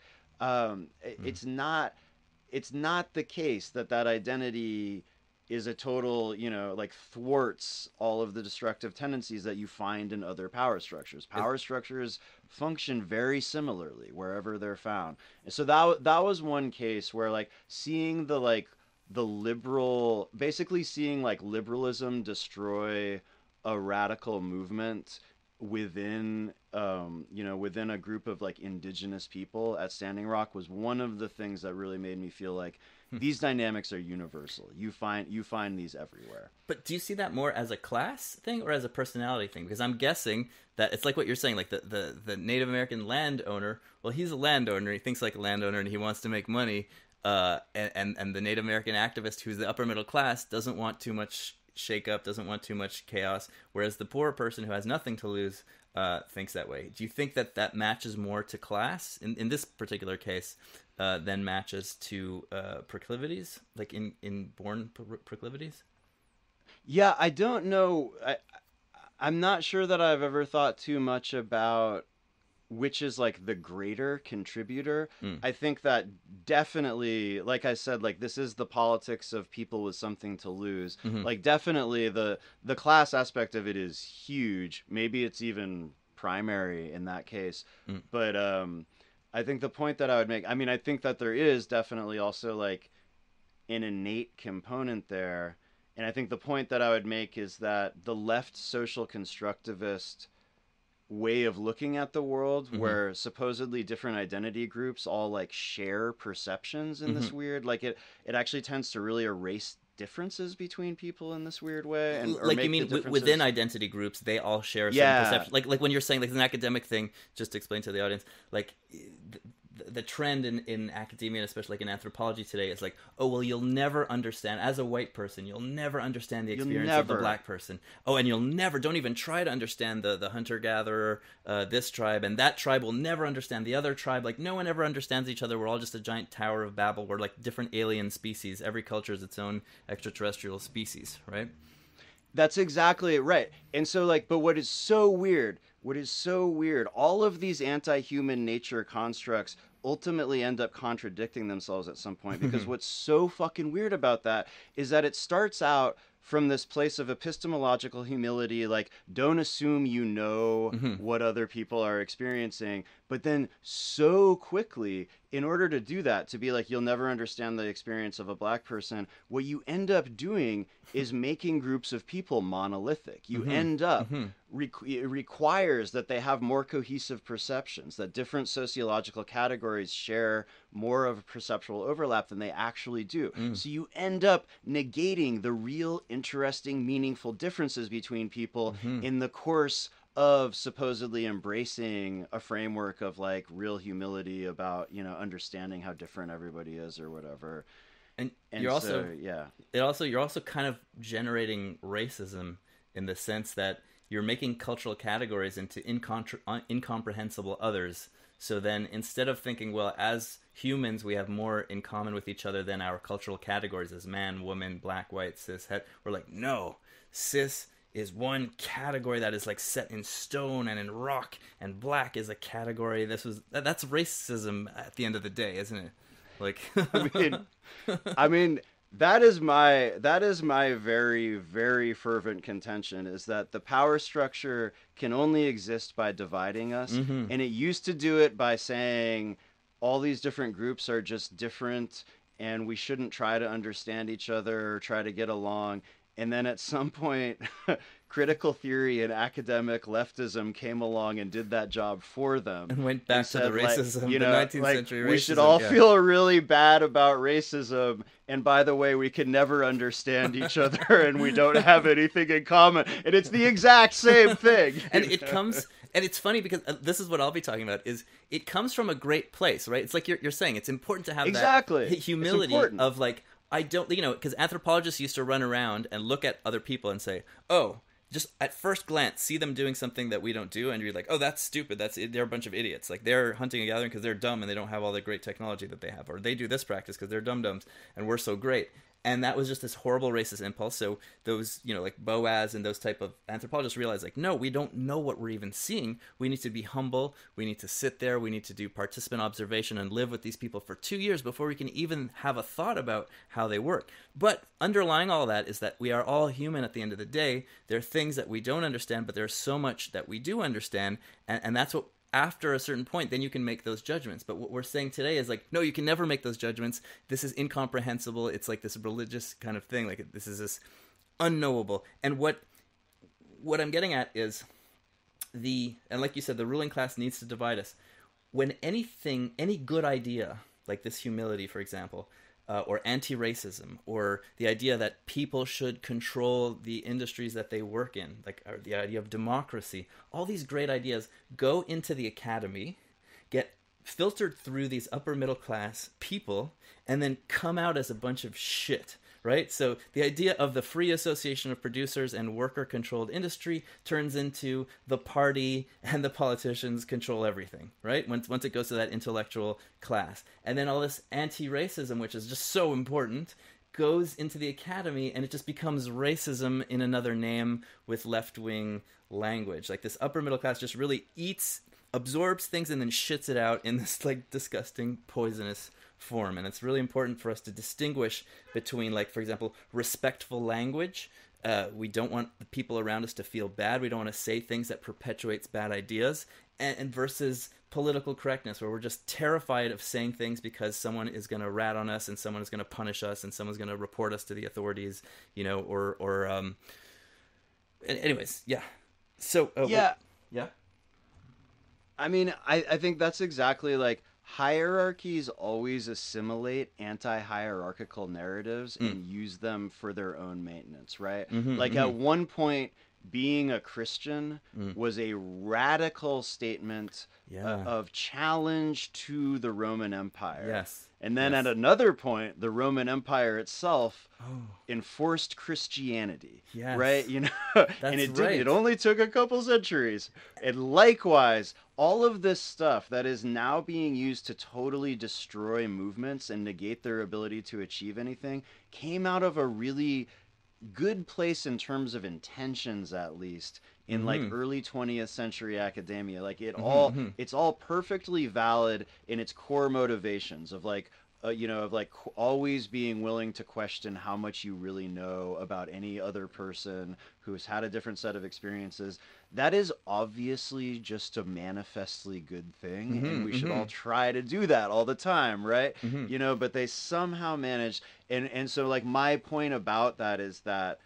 it's not the case that identity is a total, like thwarts all of the destructive tendencies that you find in other power structures. Power structures function very similarly wherever they're found. And so that was one case where like seeing basically seeing like liberalism destroy a radical movement within within a group of like indigenous people at Standing Rock was one of the things that really made me feel like these dynamics are universal. You find these everywhere. But do you see that more as a class thing or as a personality thing? Because I'm guessing that it's like what you're saying, like the Native American landowner. Well, he's a landowner. He thinks like a landowner, and he wants to make money. And the Native American activist, who's the upper middle class, doesn't want too much shake up, doesn't want too much chaos. Whereas the poor person who has nothing to lose thinks that way. Do you think that matches more to class in this particular case than matches to proclivities, like in born proclivities? Yeah, I don't know. I'm not sure that I've ever thought too much about which is like the greater contributor. I think that definitely, like I said, like this is the politics of people with something to lose. Like definitely the class aspect of it is huge. Maybe it's even primary in that case. But I think the point that I would make, I mean, I think that there is definitely also like an innate component there. And I think the point that I would make is that the left social constructivist way of looking at the world, where supposedly different identity groups all like share perceptions in this weird, like it actually tends to really erase differences between people in this weird way. And like you mean within identity groups, they all share certain perceptions. Like when you're saying like an academic thing, just to explain to the audience, like the trend in academia, and especially like in anthropology today, is like, oh, well, you'll never understand, as a white person, you'll never understand the experience of the black person. Oh, and don't even try to understand the hunter-gatherer, this tribe, and that tribe will never understand the other tribe. Like, no one ever understands each other. We're all just a giant Tower of Babel. We're like different alien species. Every culture is its own extraterrestrial species, right? That's exactly right. And so, like, but what is so weird, all of these anti-human nature constructs ultimately end up contradicting themselves at some point, because what's so fucking weird about that is that it starts out from this place of epistemological humility, like don't assume you know what other people are experiencing, but then so quickly, in order to do that, to be like, you'll never understand the experience of a black person, what you end up doing is making groups of people monolithic. You end up, it requires that they have more cohesive perceptions, that different sociological categories share more of a perceptual overlap than they actually do. So you end up negating the real interesting, meaningful differences between people in the course of supposedly embracing a framework of like real humility about, understanding how different everybody is or whatever. And you're also, you're also kind of generating racism in the sense that you're making cultural categories into incomprehensible others. So then instead of thinking, well, as humans, we have more in common with each other than our cultural categories as man, woman, black, white, cis, het, we're like, no, cis is one category that is like set in stone and in rock, and black is a category. That's racism at the end of the day, isn't it? Like, I mean, that is my very, very fervent contention, is that the power structure can only exist by dividing us. And it used to do it by saying all these different groups are just different and we shouldn't try to understand each other or try to get along. And then at some point, critical theory and academic leftism came along and did that job for them. And went back to the racism, the 19th century racism. We should all feel really bad about racism. And by the way, we can never understand each other and we don't have anything in common. And it's the exact same thing. And it comes... And it's funny because this is what I'll be talking about, is it comes from a great place, right? It's like you're saying, it's important to have that humility of like, I don't, because anthropologists used to run around and look at other people and say, oh, just at first glance, see them doing something that we don't do, and you're like, oh, that's stupid. They're a bunch of idiots. Like, they're hunting and gathering because they're dumb and they don't have all the great technology that they have, or they do this practice because they're dum-dums and we're so great. And that was just this horrible racist impulse. So those, like Boas and those type of anthropologists realized, like, no, we don't know what we're even seeing. We need to be humble. We need to sit there. We need to do participant observation and live with these people for 2 years before we can even have a thought about how they work. But underlying all that is that we are all human at the end of the day. There are things that we don't understand, but there's so much that we do understand. And that's what, after a certain point, then you can make those judgments. But what we're saying today is like, no, you can never make those judgments. This is incomprehensible. It's like this religious kind of thing. Like, this is this unknowable. And what I'm getting at is and like you said, the ruling class needs to divide us. When any good idea, like this humility, for example, or anti-racism, or the idea that people should control the industries that they work in, like the idea of democracy, all these great ideas go into the academy, get filtered through these upper middle class people, and then come out as a bunch of shit, right? So the idea of the free association of producers and worker-controlled industry turns into the party and the politicians control everything, right? Once it goes to that intellectual class. And then all this anti-racism, which is just so important, goes into the academy, and it just becomes racism in another name with left-wing language. Like, this upper middle class just really absorbs things and then shits it out in this like disgusting, poisonous form. And it's really important for us to distinguish between, like, for example, respectful language. We don't want the people around us to feel bad. We don't want to say things that perpetuates bad ideas, and versus political correctness, where we're just terrified of saying things because someone is going to rat on us, and someone is going to punish us, and someone's going to report us to the authorities, anyways, yeah. So yeah. Yeah. I mean, I think that's exactly, like, hierarchies always assimilate anti-hierarchical narratives and use them for their own maintenance, right? At one point, being a Christian was a radical statement of challenge to the Roman Empire. Yes. And then at another point, the Roman Empire itself enforced Christianity, right? And it only took a couple centuries. And likewise, all of this stuff that is now being used to totally destroy movements and negate their ability to achieve anything came out of a really good place in terms of intentions, at least in like early 20th century academia. Like, it's all perfectly valid in its core motivations of like always being willing to question how much you really know about any other person who's had a different set of experiences. That is obviously just a manifestly good thing, and we should all try to do that all the time, right? But they somehow managed, and so, like, my point about that is that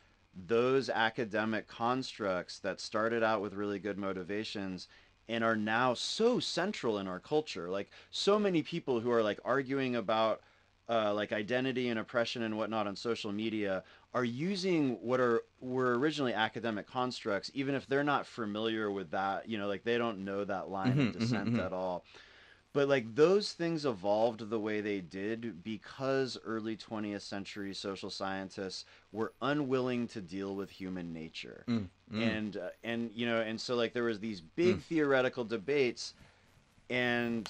those academic constructs that started out with really good motivations and are now so central in our culture, like, so many people who are like arguing about like identity and oppression and whatnot on social media are using what were originally academic constructs, even if they're not familiar with that, like, they don't know that line of descent at all. But, like, those things evolved the way they did because early 20th century social scientists were unwilling to deal with human nature. And so, like, there was these big theoretical debates, and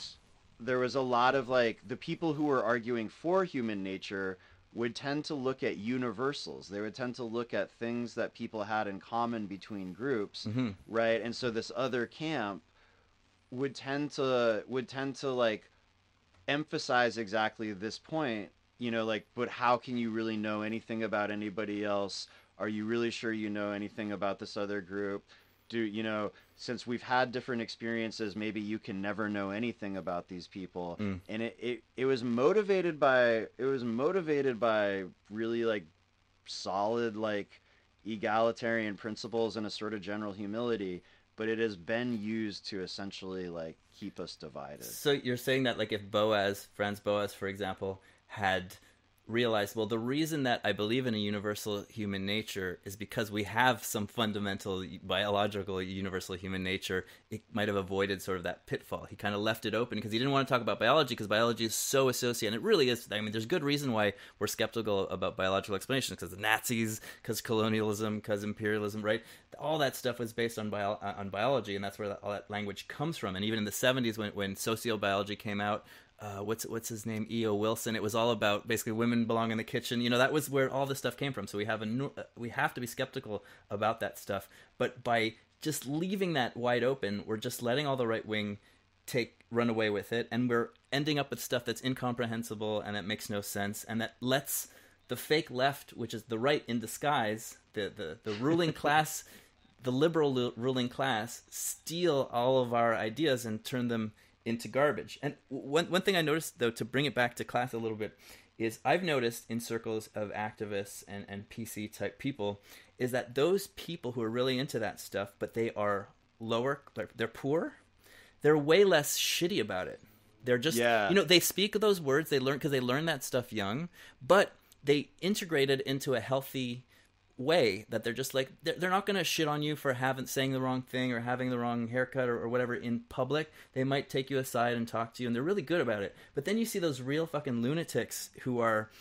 there was a lot of, like, the people who were arguing for human nature would tend to look at universals. They would tend to look at things that people had in common between groups, right? And so this other camp would tend to like emphasize exactly this point, like, but how can you really know anything about anybody else? Are you really sure you know anything about this other group? Since we've had different experiences, maybe you can never know anything about these people. And it was motivated by really, like, solid, like, egalitarian principles and a sort of general humility. But it has been used to essentially, like, keep us divided. So you're saying that, like, if Franz Boas, for example, had realized, well, the reason that I believe in a universal human nature is because we have some fundamental biological universal human nature, it might have avoided sort of that pitfall. He kind of left it open because he didn't want to talk about biology, because biology is so associated. And it really is. I mean, there's good reason why we're skeptical about biological explanations, because the Nazis, because colonialism, because imperialism, right? All that stuff was based on biology, and that's where all that language comes from. And even in the 70s, when sociobiology came out, what's his name, E.O. Wilson. It was all about basically women belong in the kitchen. That was where all this stuff came from. So we have to be skeptical about that stuff. But by just leaving that wide open, we're just letting all the right wing run away with it, and we're ending up with stuff that's incomprehensible and that makes no sense, and that lets the fake left, which is the right in disguise, the ruling class, the liberal ruling class, steal all of our ideas and turn them into garbage. And one thing I noticed, though, to bring it back to class a little bit, is I've noticed in circles of activists and PC type people is that those people who are really into that stuff, but they are lower, they're poor, they're way less shitty about it. They're just, they speak those words, they learn because they learn that stuff young, but they integrate it into a healthy way that they're just like, they're not going to shit on you for saying the wrong thing or having the wrong haircut or whatever in public. They might take you aside and talk to you, and they're really good about it. But then you see those real fucking lunatics who are,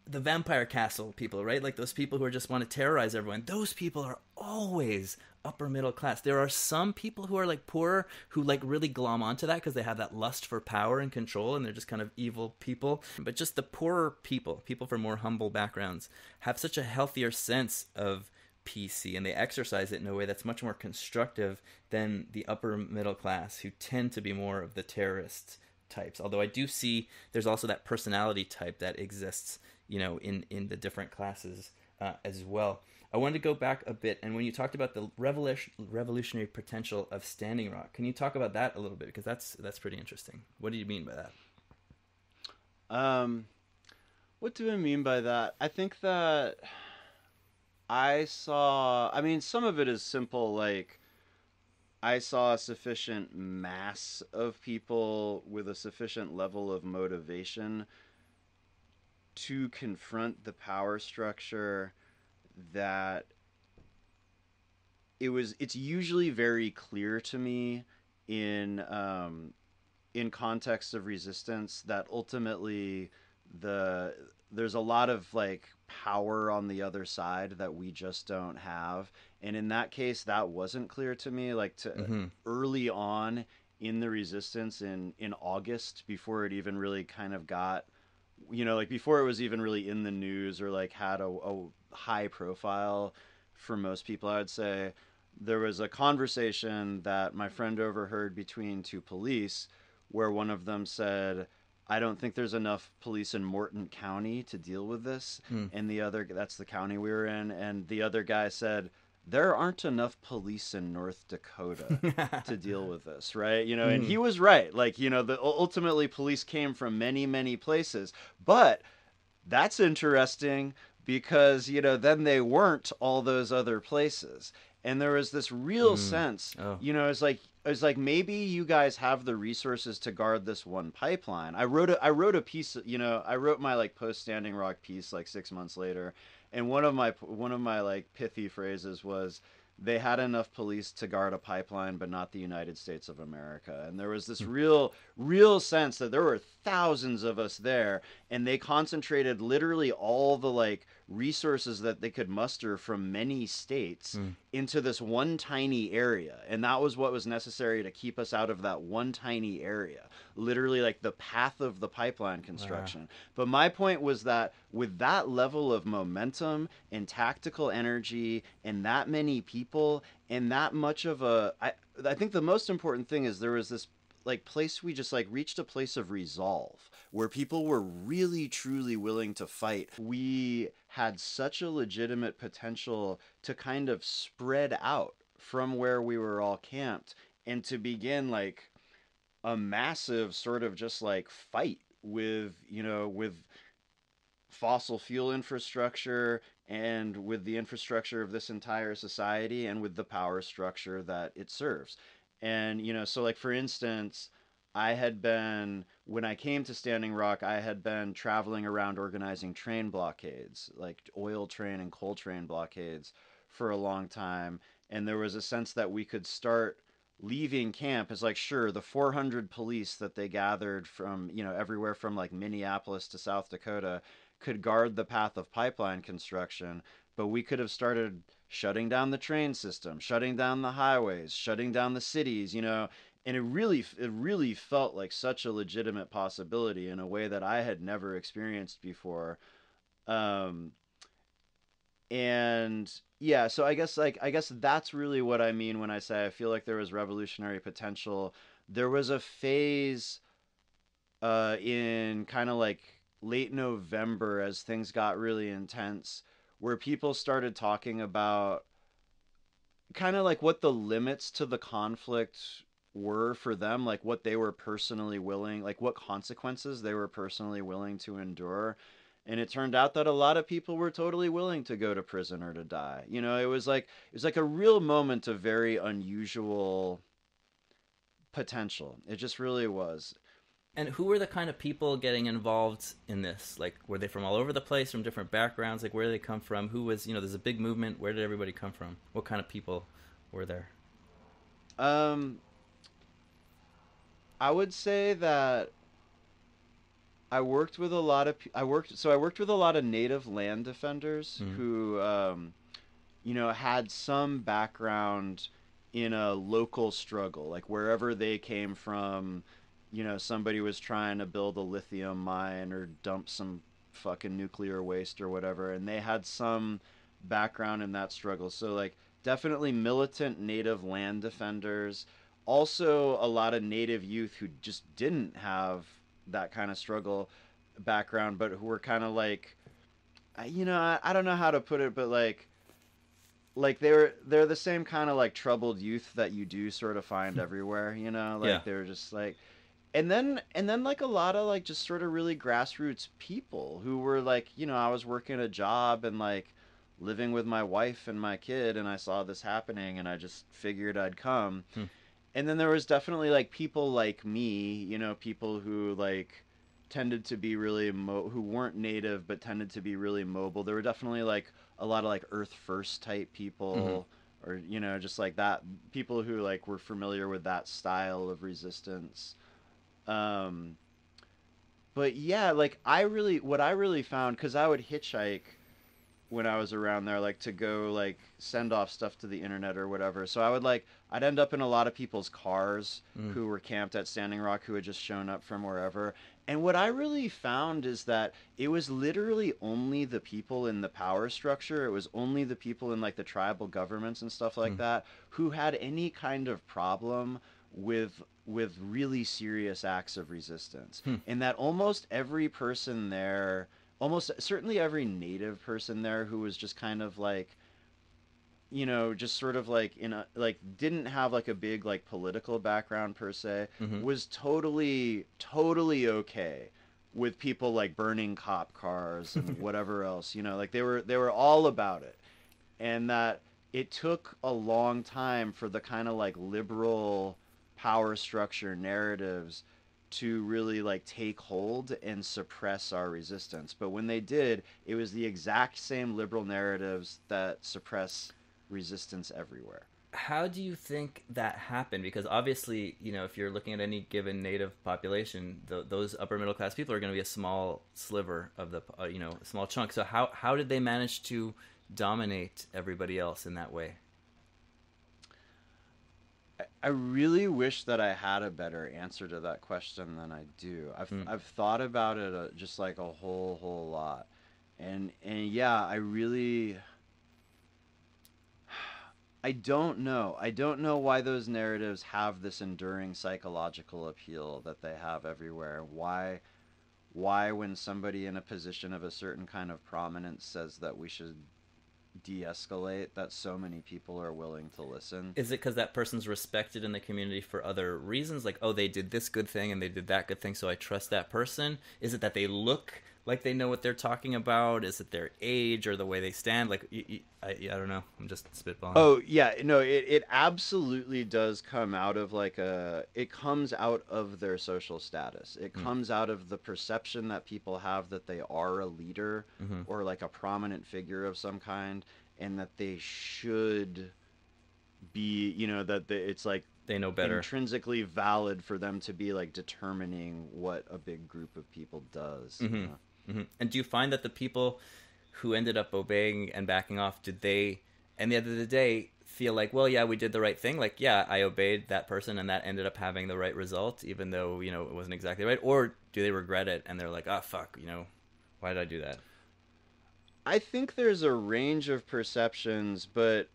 the vampire castle people, right? Like those people who just want to terrorize everyone. Those people are always upper middle class. There are some people who are like poorer who like really glom onto that because they have that lust for power and control, and they're just kind of evil people. But just the poorer people from more humble backgrounds, have such a healthier sense of PC, and they exercise it in a way that's much more constructive than the upper middle class, who tend to be more of the terrorist types. Although I do see there's also that personality type that exists, in the different classes as well. I wanted to go back a bit, and when you talked about the revolutionary potential of Standing Rock, can you talk about that a little bit? Because that's pretty interesting. What do you mean by that? What do I mean by that? I think that some of it is simple, like I saw a sufficient mass of people with a sufficient level of motivation to confront the power structure that it's usually very clear to me in context of resistance that ultimately there's a lot of like power on the other side that we just don't have. And in that case, that wasn't clear to me, like early on in the resistance in August, before it even really kind of got, before it was even really in the news or like had a high profile for most people. I would say there was a conversation that my friend overheard between two police where one of them said, I don't think there's enough police in Morton County to deal with this. And the other, that's the county we were in, and the other guy said, there aren't enough police in North Dakota to deal with this, right? And he was right. Like, ultimately police came from many, many places. But that's interesting because, then they weren't all those other places. And there was this real sense, it's like maybe you guys have the resources to guard this one pipeline. I wrote a piece, I wrote my like post Standing Rock piece like 6 months later. And one of my like pithy phrases was, they had enough police to guard a pipeline, but not the United States of America. And there was this real sense that there were thousands of us there, and they concentrated literally all the like resources that they could muster from many states into this one tiny area. And that was what was necessary to keep us out of that one tiny area, literally like the path of the pipeline construction. Wow. But my point was that with that level of momentum and tactical energy and that many people and that much of I think the most important thing is there was this like place, we just like reached a place of resolve where people were really truly willing to fight. We had such a legitimate potential to kind of spread out from where we were all camped and to begin a massive sort of just like fight with fossil fuel infrastructure and with the infrastructure of this entire society and with the power structure that it serves. And, so like, for instance, when I came to Standing Rock, I had been traveling around organizing train blockades, like oil train and coal train blockades for a long time. And there was a sense that we could start leaving camp as like, sure, the 400 police that they gathered from, everywhere from like Minneapolis to South Dakota could guard the path of pipeline construction, but we could have started shutting down the train system, shutting down the highways, shutting down the cities, and it really felt like such a legitimate possibility in a way that I had never experienced before. Um, and yeah, so I guess that's really what I mean when I say I feel like there was revolutionary potential. There was a phase in kind of like late November as things got really intense where people started talking about kind of like what the limits to the conflict were for them, like what they were personally willing, like what consequences they were personally willing to endure. And it turned out that a lot of people were totally willing to go to prison or to die. You know, it was like a real moment of very unusual potential. It just really was. And who were the kind of people getting involved in this? Like, were they from all over the place, from different backgrounds? Like, where did they come from? Who was, there's a big movement. Where did everybody come from? What kind of people were there? Um, I would say that I worked with a lot of I worked with a lot of native land defenders Mm. who had some background in a local struggle, like wherever they came from. Somebody was trying to build a lithium mine or dump some fucking nuclear waste or whatever, and they had some background in that struggle. So like definitely militant native land defenders. Also a lot of native youth who just didn't have that kind of struggle background, but who were kind of like, I don't know how to put it, but like they're the same kind of like troubled youth that you do sort of find everywhere, like Yeah. they were just like, and then like a lot of like just sort of really grassroots people who were like, I was working a job and like living with my wife and my kid, and I saw this happening and I just figured I'd come. Hmm. And then there was definitely like people like me, people who like tended to be really who weren't native but tended to be really mobile. There were definitely like a lot of like earth first type Mm-hmm. people, or just like that, people who like were familiar with that style of resistance. um but yeah, like what I really found, because I would hitchhike when I was around there, like to go like send off stuff to the internet or whatever. So I'd end up in a lot of people's cars Mm. who were camped at Standing Rock, who had just shown up from wherever. And what I really found is that it was literally only the people in the power structure. It was only the people in like the tribal governments and stuff like Mm. that who had any kind of problem with really serious acts of resistance. Hmm. And that almost every person there, almost certainly every native person there who was just kind of like, just sort of like in a like didn't have like a big like political background per se, Mm-hmm. was totally okay with people like burning cop cars and whatever else, like they were all about it. And that it took a long time for the kind of like liberal power structure narratives to really like take hold and suppress our resistance. But when they did, it was the exact same liberal narratives that suppress resistance everywhere. How do you think that happened? Because obviously, if you're looking at any given native population, those upper middle class people are going to be a small sliver of the, a small chunk. So how did they manage to dominate everybody else in that way? I really wish that I had a better answer to that question than I do. Mm. I've thought about it just like a whole lot, and yeah, I don't know. I don't know why those narratives have this enduring psychological appeal that they have everywhere. Why when somebody in a position of a certain kind of prominence says that we should de-escalate, that so many people are willing to listen. Is it because that person's respected in the community for other reasons? Like, oh, they did this good thing and they did that good thing, so I trust that person? Is it that they look like they know what they're talking about? Is it their age or the way they stand? Like, I don't know. I'm just spitballing. Oh yeah, no, it absolutely does come out of like it comes out of their social status. It comes out of the perception that people have that they are a leader Mm-hmm. or like a prominent figure of some kind, and that they should be, it's like They know better. intrinsically valid for them to be like determining what a big group of people does. Mm-hmm. Mm-hmm. And do you find that the people who ended up obeying and backing off, did they and the end of the day feel like, well, yeah, we did the right thing. Like, yeah, I obeyed that person and that ended up having the right result, even though, it wasn't exactly right. Or do they regret it and they're like, oh, fuck, why did I do that? I think there's a range of perceptions, but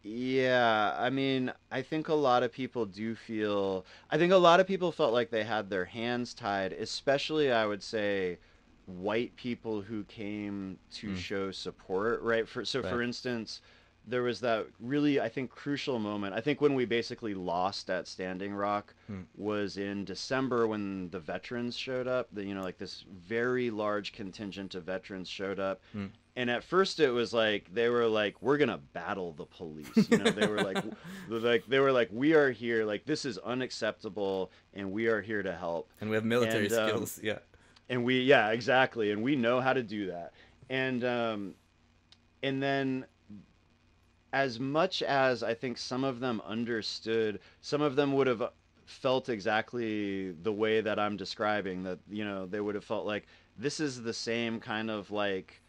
yeah, I mean, I think a lot of people do feel, I think a lot of people felt like they had their hands tied, especially I would say white people who came to Mm, show support, right? For right. instance, there was that really, I think, crucial moment. I think when we basically lost at Standing Rock Mm, was in December when the veterans showed up. Like this very large contingent of veterans showed up, mm. and at first it was like they were like, we're gonna battle the police, they were like, we are here, like this is unacceptable and we are here to help. And we have military and skills. Yeah. and we, yeah, exactly, and we know how to do that. And then, as much as I think some of them understood, some of them would have felt exactly the way that I'm describing, that they would have felt like this is the same kind of like,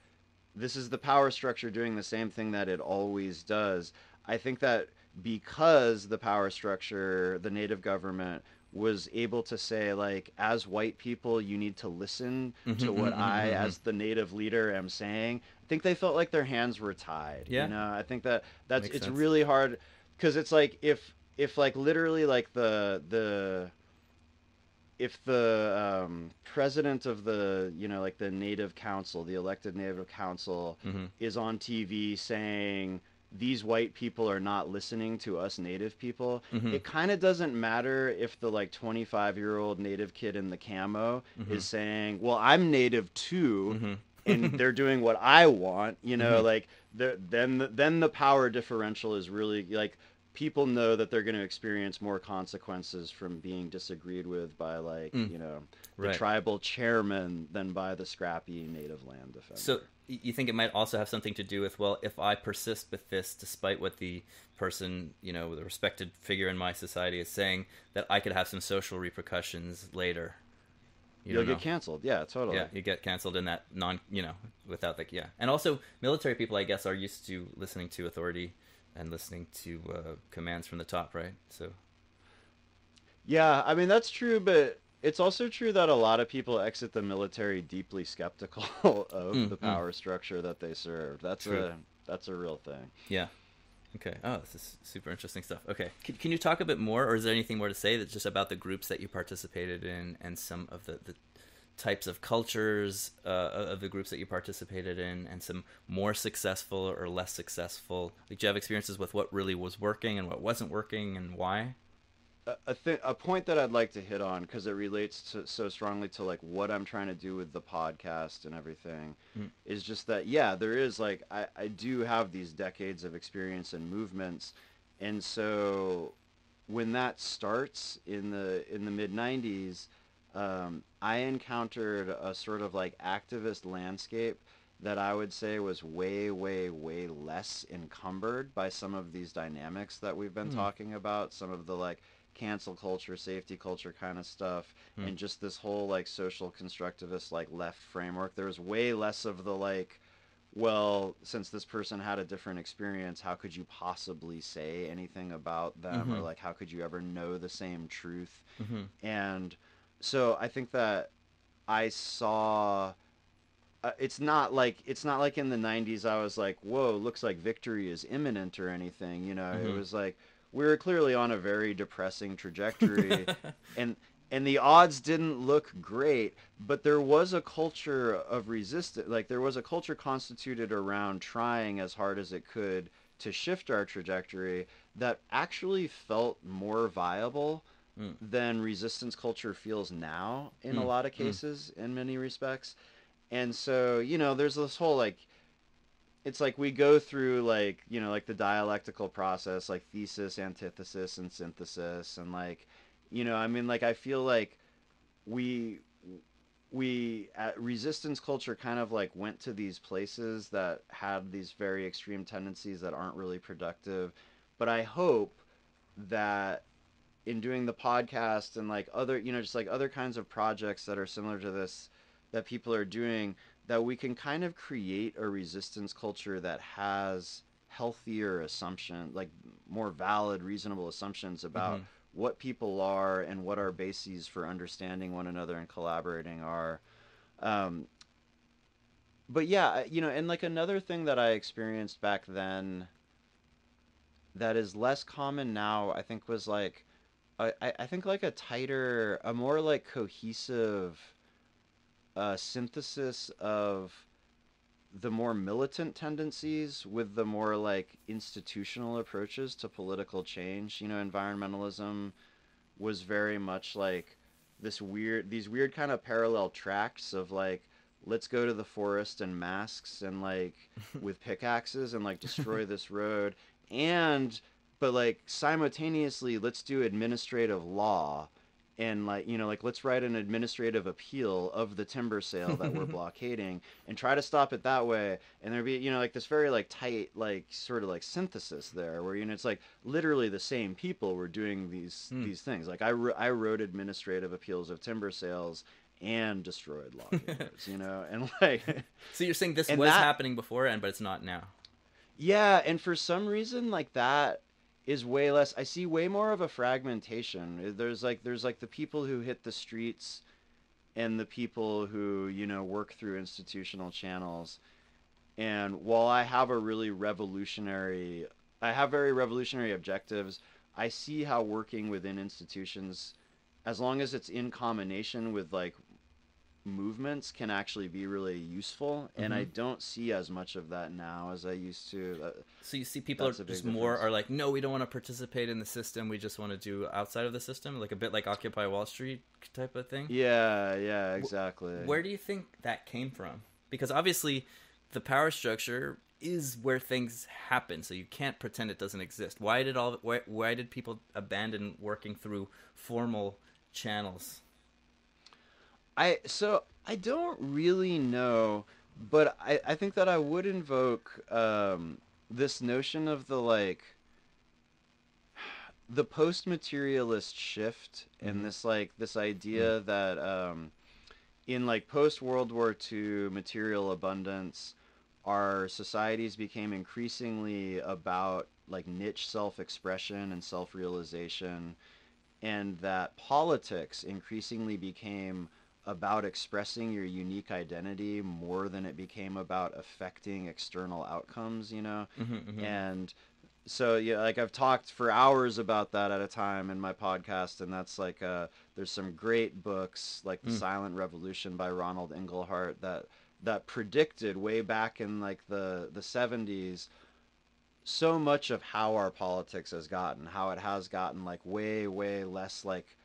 this is the power structure doing the same thing that it always does. I think that because the power structure, the native government, was able to say, like, as white people, you need to listen Mm-hmm, to what mm-hmm, I, mm-hmm. as the native leader, am saying. I think they felt like their hands were tied. Yeah, I think that's makes it's sense. really hard because it's like if like literally like the if the president of the like the native council, the elected native council, Mm-hmm, is on TV saying these white people are not listening to us native people, mm-hmm, it kind of doesn't matter if the like 25-year-old native kid in the camo mm-hmm, is saying, well, I'm native too, and mm-hmm. they're doing what I want, Mm-hmm. like then the power differential is really like, people know that they're going to experience more consequences from being disagreed with by like Mm, the right. tribal chairman than by the scrappy native land So defender. you think it might also have something to do with, well, if I persist with this, despite what the person, the respected figure in my society is saying, that I could have some social repercussions later. You You'll don't get know. canceled. Yeah, Yeah, totally. you get canceled in that without like, yeah. And also, military people, I guess, are used to listening to authority and listening to commands from the top, right? So, Yeah, I mean that's true, but it's also true that a lot of people exit the military deeply skeptical of mm, the mm, power structure that they serve. true. That's a real thing. Yeah. Okay. Oh, this is super interesting stuff. Okay. Can you talk a bit more, or is there anything more to say that's just about the groups that you participated in and some of the types of cultures of the groups that you participated in, and some more successful or less successful? Like, do you have experiences with what really was working and what wasn't working and why? A point that I'd like to hit on because it relates so strongly to like what I'm trying to do with the podcast and everything Mm, is just that, yeah, there is like, I do have these decades of experience in movements, and so when that starts in the mid 90s, I encountered a sort of like activist landscape that I would say was way, way, way less encumbered by some of these dynamics that we've been mm, talking about, some of the like cancel culture, safety culture kind of stuff, mm, and just this whole like social constructivist like left framework. There was way less of the like, well, since this person had a different experience, how could you possibly say anything about them? Or mm-hmm, like, how could you ever know the same truth? mm-hmm, And so I think that I saw, it's not like in the 90s I was like, whoa, looks like victory is imminent or anything. It mm-hmm. was like we were clearly on a very depressing trajectory, and the odds didn't look great, but there was a culture of resistance. Like there was a culture constituted around trying as hard as it could to shift our trajectory that actually felt more viable Mm, than resistance culture feels now in a mm, lot of mm, cases in many respects. And so, there's this whole like, it's like we go through like, like the dialectical process, like thesis, antithesis, and synthesis. And like, I mean, like, I feel like we, we at resistance culture kind of like went to these places that had these very extreme tendencies that aren't really productive. But I hope that in doing the podcast and like other, just like other kinds of projects that are similar to this that people are doing, that we can kind of create a resistance culture that has healthier assumption, like more valid, reasonable assumptions about what people are and what our bases for understanding one another and collaborating are. But yeah, and like another thing that I experienced back then that is less common now, I think was like, I think like a more like cohesive synthesis of the more militant tendencies with the more like institutional approaches to political change. Environmentalism was very much like these weird kind of parallel tracks of like, let's go to the forest in masks and like with pickaxes and like destroy this road, and but like simultaneously let's do administrative law and like let's write an administrative appeal of the timber sale that we're blockading and try to stop it that way. And there'd be like this very like tight like sort of like synthesis there where it's like literally the same people were doing these things. Like I wrote administrative appeals of timber sales and destroyed logging roads, and like so you're saying this was happening beforehand, but it's not now. Yeah, and for some reason like that is way less. I see way more of a fragmentation. There's like the people who hit the streets and the people who, work through institutional channels. And while I have very revolutionary objectives, I see how working within institutions, as long as it's in combination with like movements, can actually be really useful. And I don't see as much of that now as I used to. So you see people are like, no, we don't want to participate in the system, we just want to do outside of the system, like a bit like Occupy Wall Street type of thing. Yeah, exactly. Where do you think that came from? Because obviously the power structure is where things happen, so you can't pretend it doesn't exist. Why did people abandon working through formal channels? I don't really know, but I think that I would invoke this notion of the post-materialist shift and this idea that in like post World War II material abundance, our societies became increasingly about like niche self-expression and self-realization, and that politics increasingly became about expressing your unique identity more than it became about affecting external outcomes, And so, yeah, like I've talked for hours about that at a time in my podcast, and that's like, there's some great books like The Silent Revolution by Ronald Inglehart that predicted way back in like the 70s so much of how our politics has gotten, how it has gotten like way less like,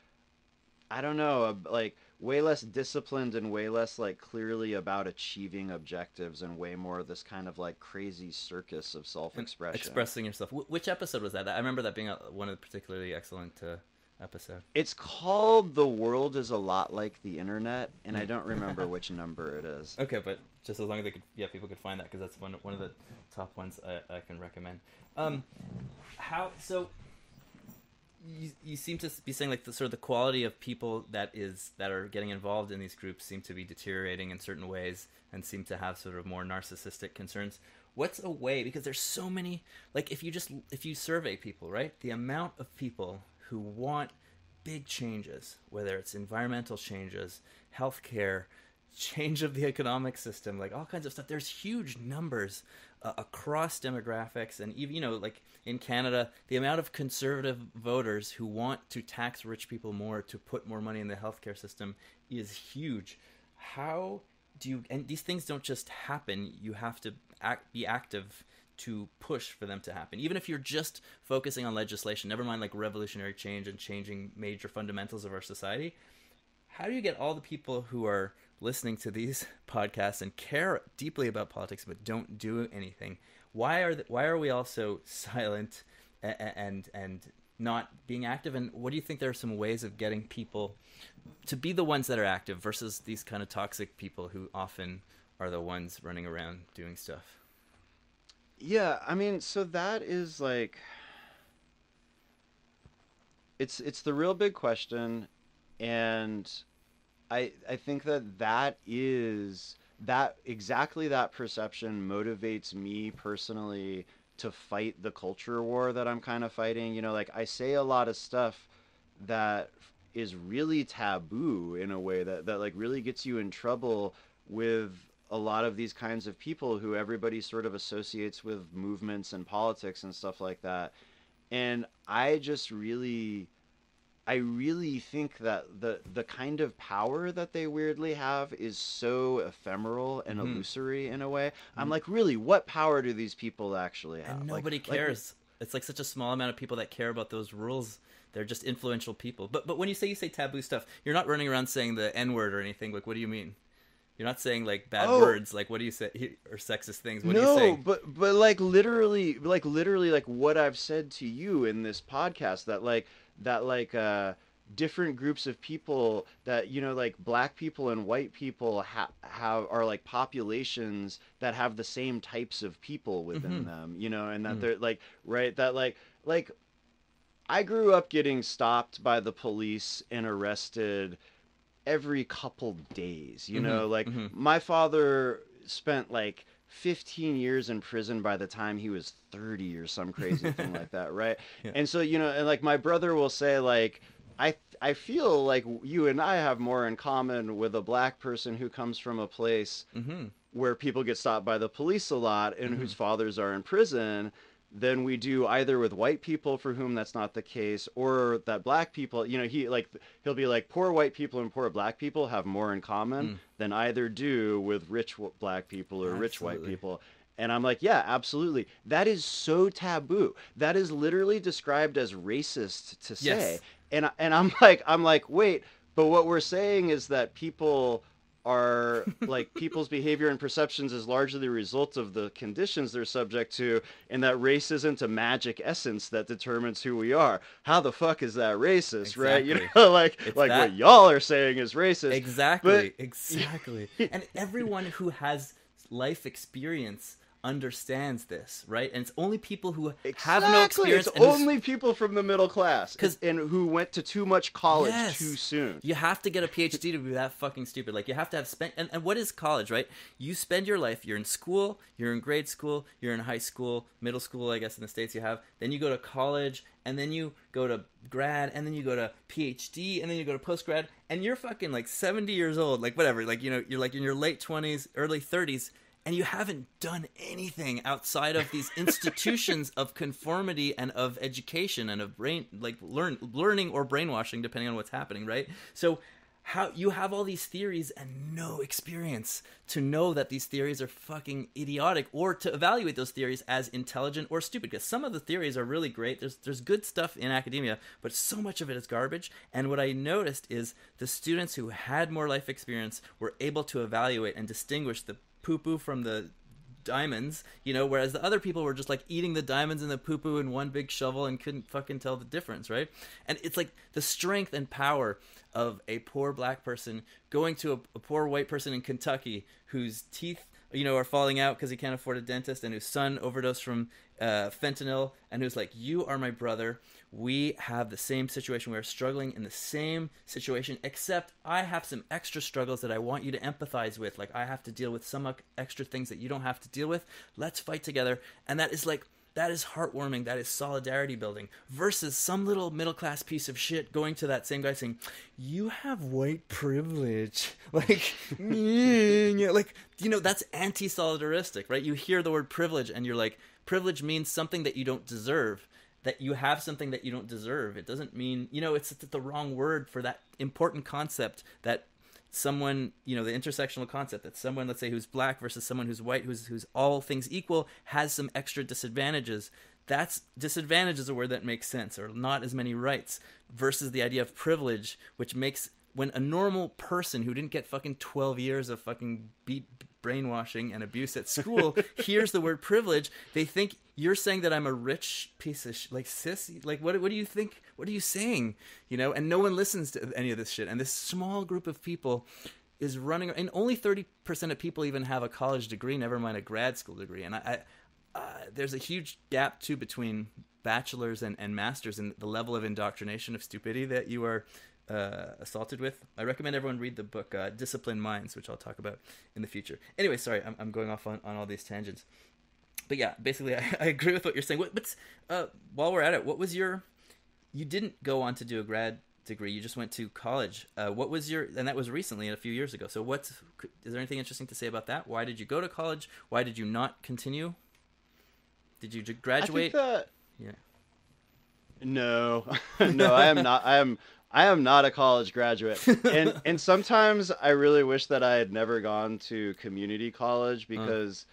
I don't know, like way less disciplined and way less like clearly about achieving objectives and way more this kind of like crazy circus of self-expression. Expressing yourself. Which episode was that? I remember that being one of the particularly excellent episode. It's called The World is a Lot Like the Internet, and I don't remember which number it is. Okay, but just as long as people could find that, because that's one of the top ones I can recommend. You seem to be saying like the sort of the quality of people that are getting involved in these groups seem to be deteriorating in certain ways and seem to have sort of more narcissistic concerns. What's a way, because there's so many, like if you survey people, right, the amount of people who want big changes, whether it's environmental changes, healthcare, change of the economic system, like all kinds of stuff, there's huge numbers across demographics. And even like in Canada, the amount of conservative voters who want to tax rich people more to put more money in the healthcare system is huge. How do you, and these things don't just happen, you have to be active to push for them to happen. Even if you're just focusing on legislation, never mind like revolutionary change and changing major fundamentals of our society, how do you get all the people who are listening to these podcasts and care deeply about politics but don't do anything? Why are we all so silent and not being active? And what do you think there are some ways of getting people to be the ones that are active versus these kind of toxic people who often are the ones running around doing stuff? Yeah, I mean, so that is like, it's the real big question, and I think that exactly that perception motivates me personally fight the culture war that I'm kind of fighting. You know, like I say a lot of stuff that is really taboo in a way that like really gets you in trouble with a lot of these kinds of people who everybody sort of associates with movements and politics and stuff like that. And I really think that the kind of power that they weirdly have is so ephemeral and illusory in a way. I'm like, really, what power do these people actually have? And nobody cares. It's like such a small amount of people that care about those rules. They're just influential people. But when you say taboo stuff, you're not running around saying the N-word or anything. Like, what do you mean? You're not saying like bad words. Like, what do you say? Or sexist things? What do you say? No, but like literally like what I've said to you in this podcast, that different groups of people, that, you know, like black people and white people are like populations that have the same types of people within them, you know, and that they're like, right, that like I grew up getting stopped by the police and arrested every couple days, you know, like my father spent like 15 years in prison by the time he was 30 or some crazy thing like that, right? Yeah. And so, you know, and like my brother will say, like, I feel like you and I have more in common with a black person who comes from a place where people get stopped by the police a lot and whose fathers are in prison than we do either with white people for whom that's not the case, or that black people, you know, he'll be like, poor white people and poor black people have more in common than either do with rich black people or rich white people. And I'm like, yeah, absolutely. That is so taboo. That is literally described as racist to say. Yes. And I'm like, wait, but what we're saying is that people are like, people's behavior and perceptions is largely the result of the conditions they're subject to, and that race isn't a magic essence that determines who we are. How the fuck is that racist? Exactly. Right? You know, like what y'all are saying is racist. Exactly. Exactly. And everyone who has life experience understands this, right? And it's only people who have no experience. It's only people from the middle class and who went to too much college too soon. You have to get a PhD to be that fucking stupid. Like, you have to have spent... And what is college, right? You spend your life, you're in school, you're in grade school, you're in high school, middle school, I guess in the States you have. Then you go to college, and then you go to grad, and then you go to PhD, and then you go to post-grad, and you're fucking like 70 years old, like whatever. Like, you know, you're like in your late 20s, early 30s, and you haven't done anything outside of these institutions of conformity and of education and of learning or brainwashing, depending on what's happening, right? So how you have all these theories and no experience to know that these theories are fucking idiotic, or to evaluate those theories as intelligent or stupid. Because some of the theories are really great. There's good stuff in academia, but so much of it is garbage. And what I noticed is the students who had more life experience were able to evaluate and distinguish the poo-poo from the diamonds, you know, whereas the other people were just like eating the diamonds and the poo-poo in one big shovel and couldn't fucking tell the difference, right? And it's like the strength and power of a poor black person going to a poor white person in Kentucky whose teeth, you know, are falling out because he can't afford a dentist, and whose son overdosed from fentanyl, and who's like, you are my brother. We have the same situation. We're struggling in the same situation, except I have some extra struggles that I want you to empathize with. Like, I have to deal with some extra things that you don't have to deal with. Let's fight together. And that is heartwarming. That is solidarity building, versus some little middle-class piece of shit going to that same guy saying, you have white privilege. Like, like, you know, that's anti-solidaristic, right? You hear the word privilege and you're like, privilege means something that you don't deserve. That you have something that you don't deserve. It doesn't mean, you know, it's the wrong word for that important concept that someone, you know, the intersectional concept that someone, let's say, who's black versus someone who's white, who's all things equal, has some extra disadvantages. Disadvantage is a word that makes sense, or not as many rights, versus the idea of privilege, which makes, when a normal person who didn't get fucking 12 years of fucking brainwashing and abuse at school hears the word privilege, they think you're saying that I'm a rich piece of like sis. Like, what do you think? What are you saying? You know, and no one listens to any of this shit. And this small group of people is running, and only 30% of people even have a college degree, never mind a grad school degree. And there's a huge gap too between bachelors and masters in the level of indoctrination of stupidity that you are assaulted with. I recommend everyone read the book Disciplined Minds, which I'll talk about in the future. Anyway, sorry, I'm going off on all these tangents. but yeah, basically, I agree with what you're saying. While we're at it, you didn't go on to do a grad degree. You just went to college. And that was recently, a few years ago. So is there anything interesting to say about that? Why did you go to college? Why did you not continue? Did you graduate? Yeah. No, no, I am not. I am not a college graduate, and sometimes I really wish that I had never gone to community college because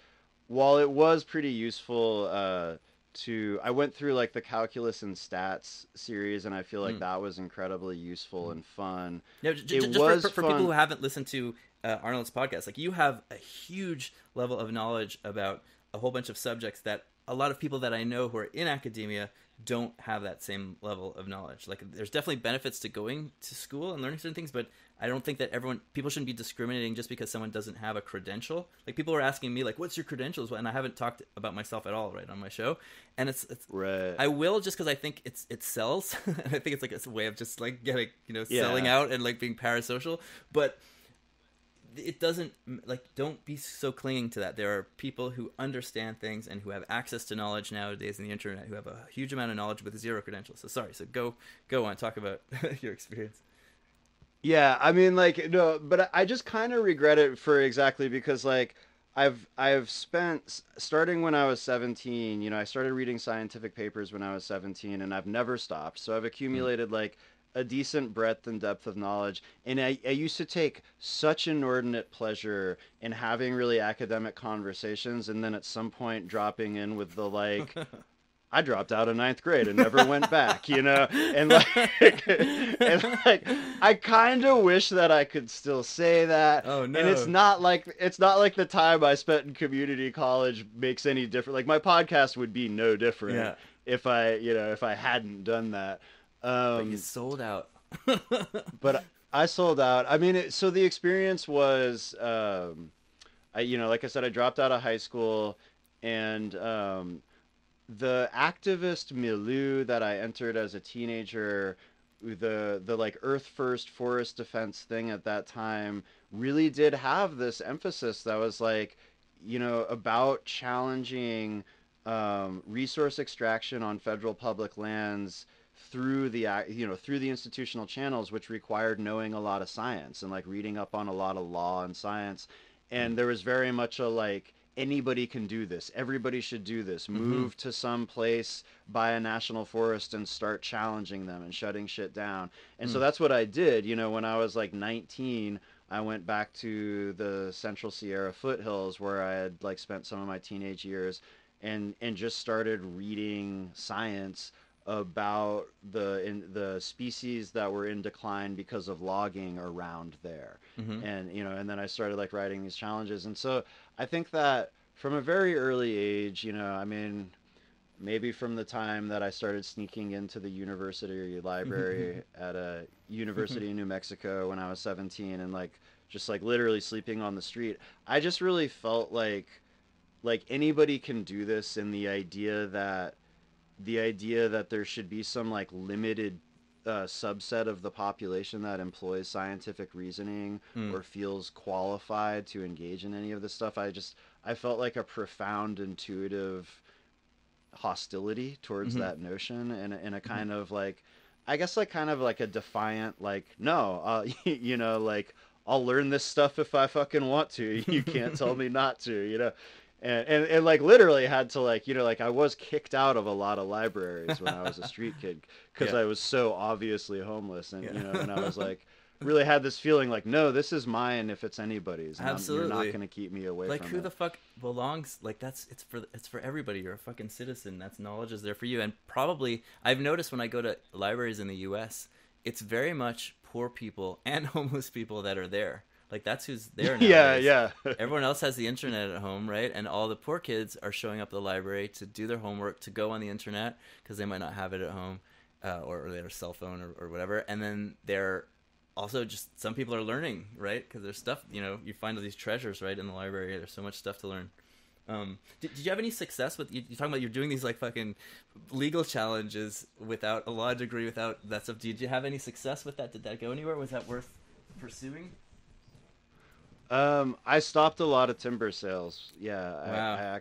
while it was pretty useful, I went through like the calculus and stats series, and I feel like that was incredibly useful and fun. Yeah, just for people who haven't listened to Arnold's podcast, like you have a huge level of knowledge about a whole bunch of subjects that a lot of people that I know who are in academia don't have that same level of knowledge. Like there's definitely benefits to going to school and learning certain things, but I don't think that people shouldn't be discriminating just because someone doesn't have a credential. Like people are asking me like, what's your credentials? And I haven't talked about myself at all, right, on my show. And it's right. I will, just because I think it sells. And I think it's like a way of just like getting, selling out and like being parasocial. But it doesn't, like, don't be so clinging to that. There are people who understand things and who have access to knowledge nowadays in the internet who have a huge amount of knowledge with zero credentials. So go on, talk about your experience. Yeah, I mean, like, no, but I just kind of regret it because like I've spent, starting when I was 17, I started reading scientific papers when I was 17, and I've never stopped. So I've accumulated like a decent breadth and depth of knowledge, and I used to take such inordinate pleasure in having really academic conversations, and then at some point dropping in with the like, I dropped out of 9th grade and never went back, and like I kind of wish that I could still say that. Oh no! And it's not like the time I spent in community college makes any difference. Like my podcast would be no different if I hadn't done that. But you sold out. But I sold out. I mean, so the experience was, like I said, I dropped out of high school, and the activist milieu that I entered as a teenager, the like Earth First forest defense thing at that time, really did have this emphasis that was like, about challenging resource extraction on federal public lands through the institutional channels, which required knowing a lot of science and like reading up on a lot of law and science. And there was very much a like, anybody can do this, everybody should do this, move to some place, buy a national forest and start challenging them and shutting shit down. And so that's what I did. When I was like 19, I went back to the Central Sierra foothills where I had like spent some of my teenage years, and just started reading science about the species that were in decline because of logging around there. And then I started like writing these challenges. And so I think that from a very early age, I mean, maybe from the time that I started sneaking into the university library at a university in New Mexico when I was 17, and like just like literally sleeping on the street, I just really felt like anybody can do this, and the idea that there should be some like limited subset of the population that employs scientific reasoning or feels qualified to engage in any of this stuff. I felt like a profound intuitive hostility towards that notion, and a kind of like, I guess like kind of like a defiant like, no, like I'll learn this stuff if I fucking want to. You can't tell me not to, And like literally had to like, like I was kicked out of a lot of libraries when I was a street kid because I was so obviously homeless, and and I was like, really had this feeling like, no, this is mine if it's anybody's. And absolutely, you're not going to keep me away like from who it. The fuck belongs, like it's for everybody. You're a fucking citizen. That's knowledge is there for you. And probably I've noticed when I go to libraries in the US, it's very much poor people and homeless people that are there. Like that's who's there nowadays. Yeah. Everyone else has the internet at home, right? And all the poor kids are showing up at the library to do their homework, to go on the internet because they might not have it at home, or their cell phone or whatever. And then they're also just, some people are learning, right? Because there's stuff, you find all these treasures, right, in the library. There's so much stuff to learn. Did you have any success with, you're talking about you're doing these like fucking legal challenges without a law degree, without that stuff. Did you have any success with that? Did that go anywhere? Was that worth pursuing? I stopped a lot of timber sales. Yeah, Wow.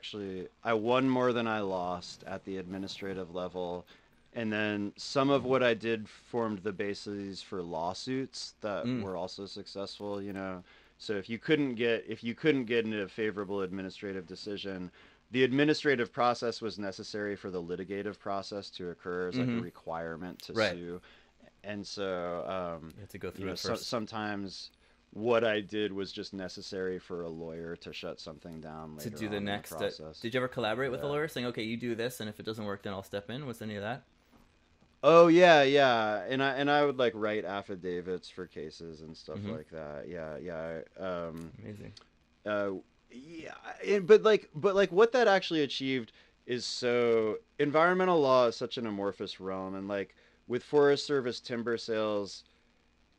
I won more than I lost at the administrative level, and then some of what I did formed the basis for lawsuits that Mm. were also successful. So if you couldn't get into a favorable administrative decision, the administrative process was necessary for the litigative process to occur as like a Mm-hmm. requirement to Right. sue. And so, You have to go through it first. sometimes what I did was just necessary for a lawyer to shut something down To later do on the in the next. process. Did you ever collaborate with a Yeah. lawyer, saying, "Okay, you do this, and if it doesn't work, then I'll step in"? Was any of that? Oh yeah, yeah, and I would like write affidavits for cases and stuff Mm-hmm. like that. Yeah, yeah. Amazing. Uh, yeah, but like what that actually achieved is so environmental law is such an amorphous realm, and like with Forest Service timber sales,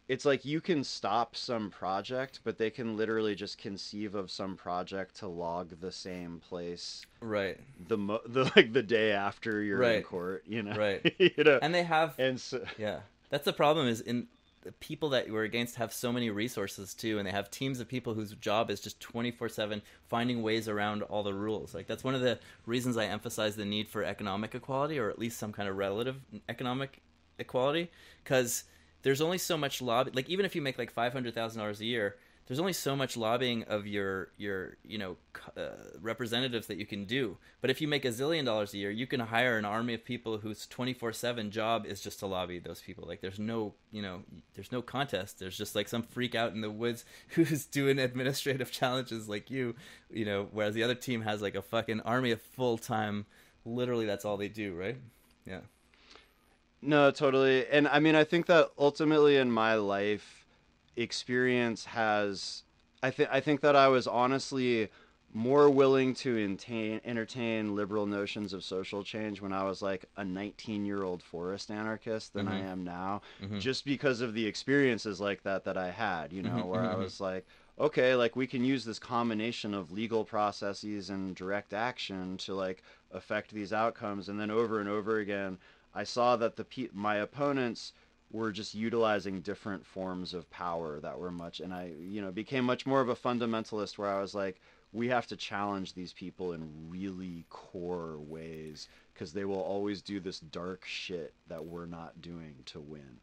it's like you can stop some project, but they can literally just conceive of some project to log the same place Right. the day after you're in Right. court, Right. you know, And they have. and so Yeah, that's the problem. Is in the people that we're against have so many resources too, and they have teams of people whose job is just 24/7 finding ways around all the rules. Like that's one of the reasons I emphasize the need for economic equality, or at least some kind of relative economic equality, because there's only so much lobby. Like even if you make like $500,000 a year, there's only so much lobbying of your representatives that you can do. But if you make $1 zillion a year, you can hire an army of people whose 24/7 job is just to lobby those people. Like there's no contest. There's just like some freak out in the woods who's doing administrative challenges like whereas the other team has like a fucking army of full-time. Literally, that's all they do, right? Yeah. no, totally. And I mean, I think that ultimately in my life, experience has. I think that I was honestly more willing to entertain liberal notions of social change when I was like a 19-year-old forest anarchist than I Mm-hmm. am now, Mm-hmm. just because of the experiences like that I had, where I Mm-hmm. was like, okay, like we can use this combination of legal processes and direct action to like affect these outcomes, and then over and over again, I saw that my opponents were just utilizing different forms of power that were much, and I, became much more of a fundamentalist where I was like, we have to challenge these people in really core ways because they will always do this dark shit that we're not doing to win.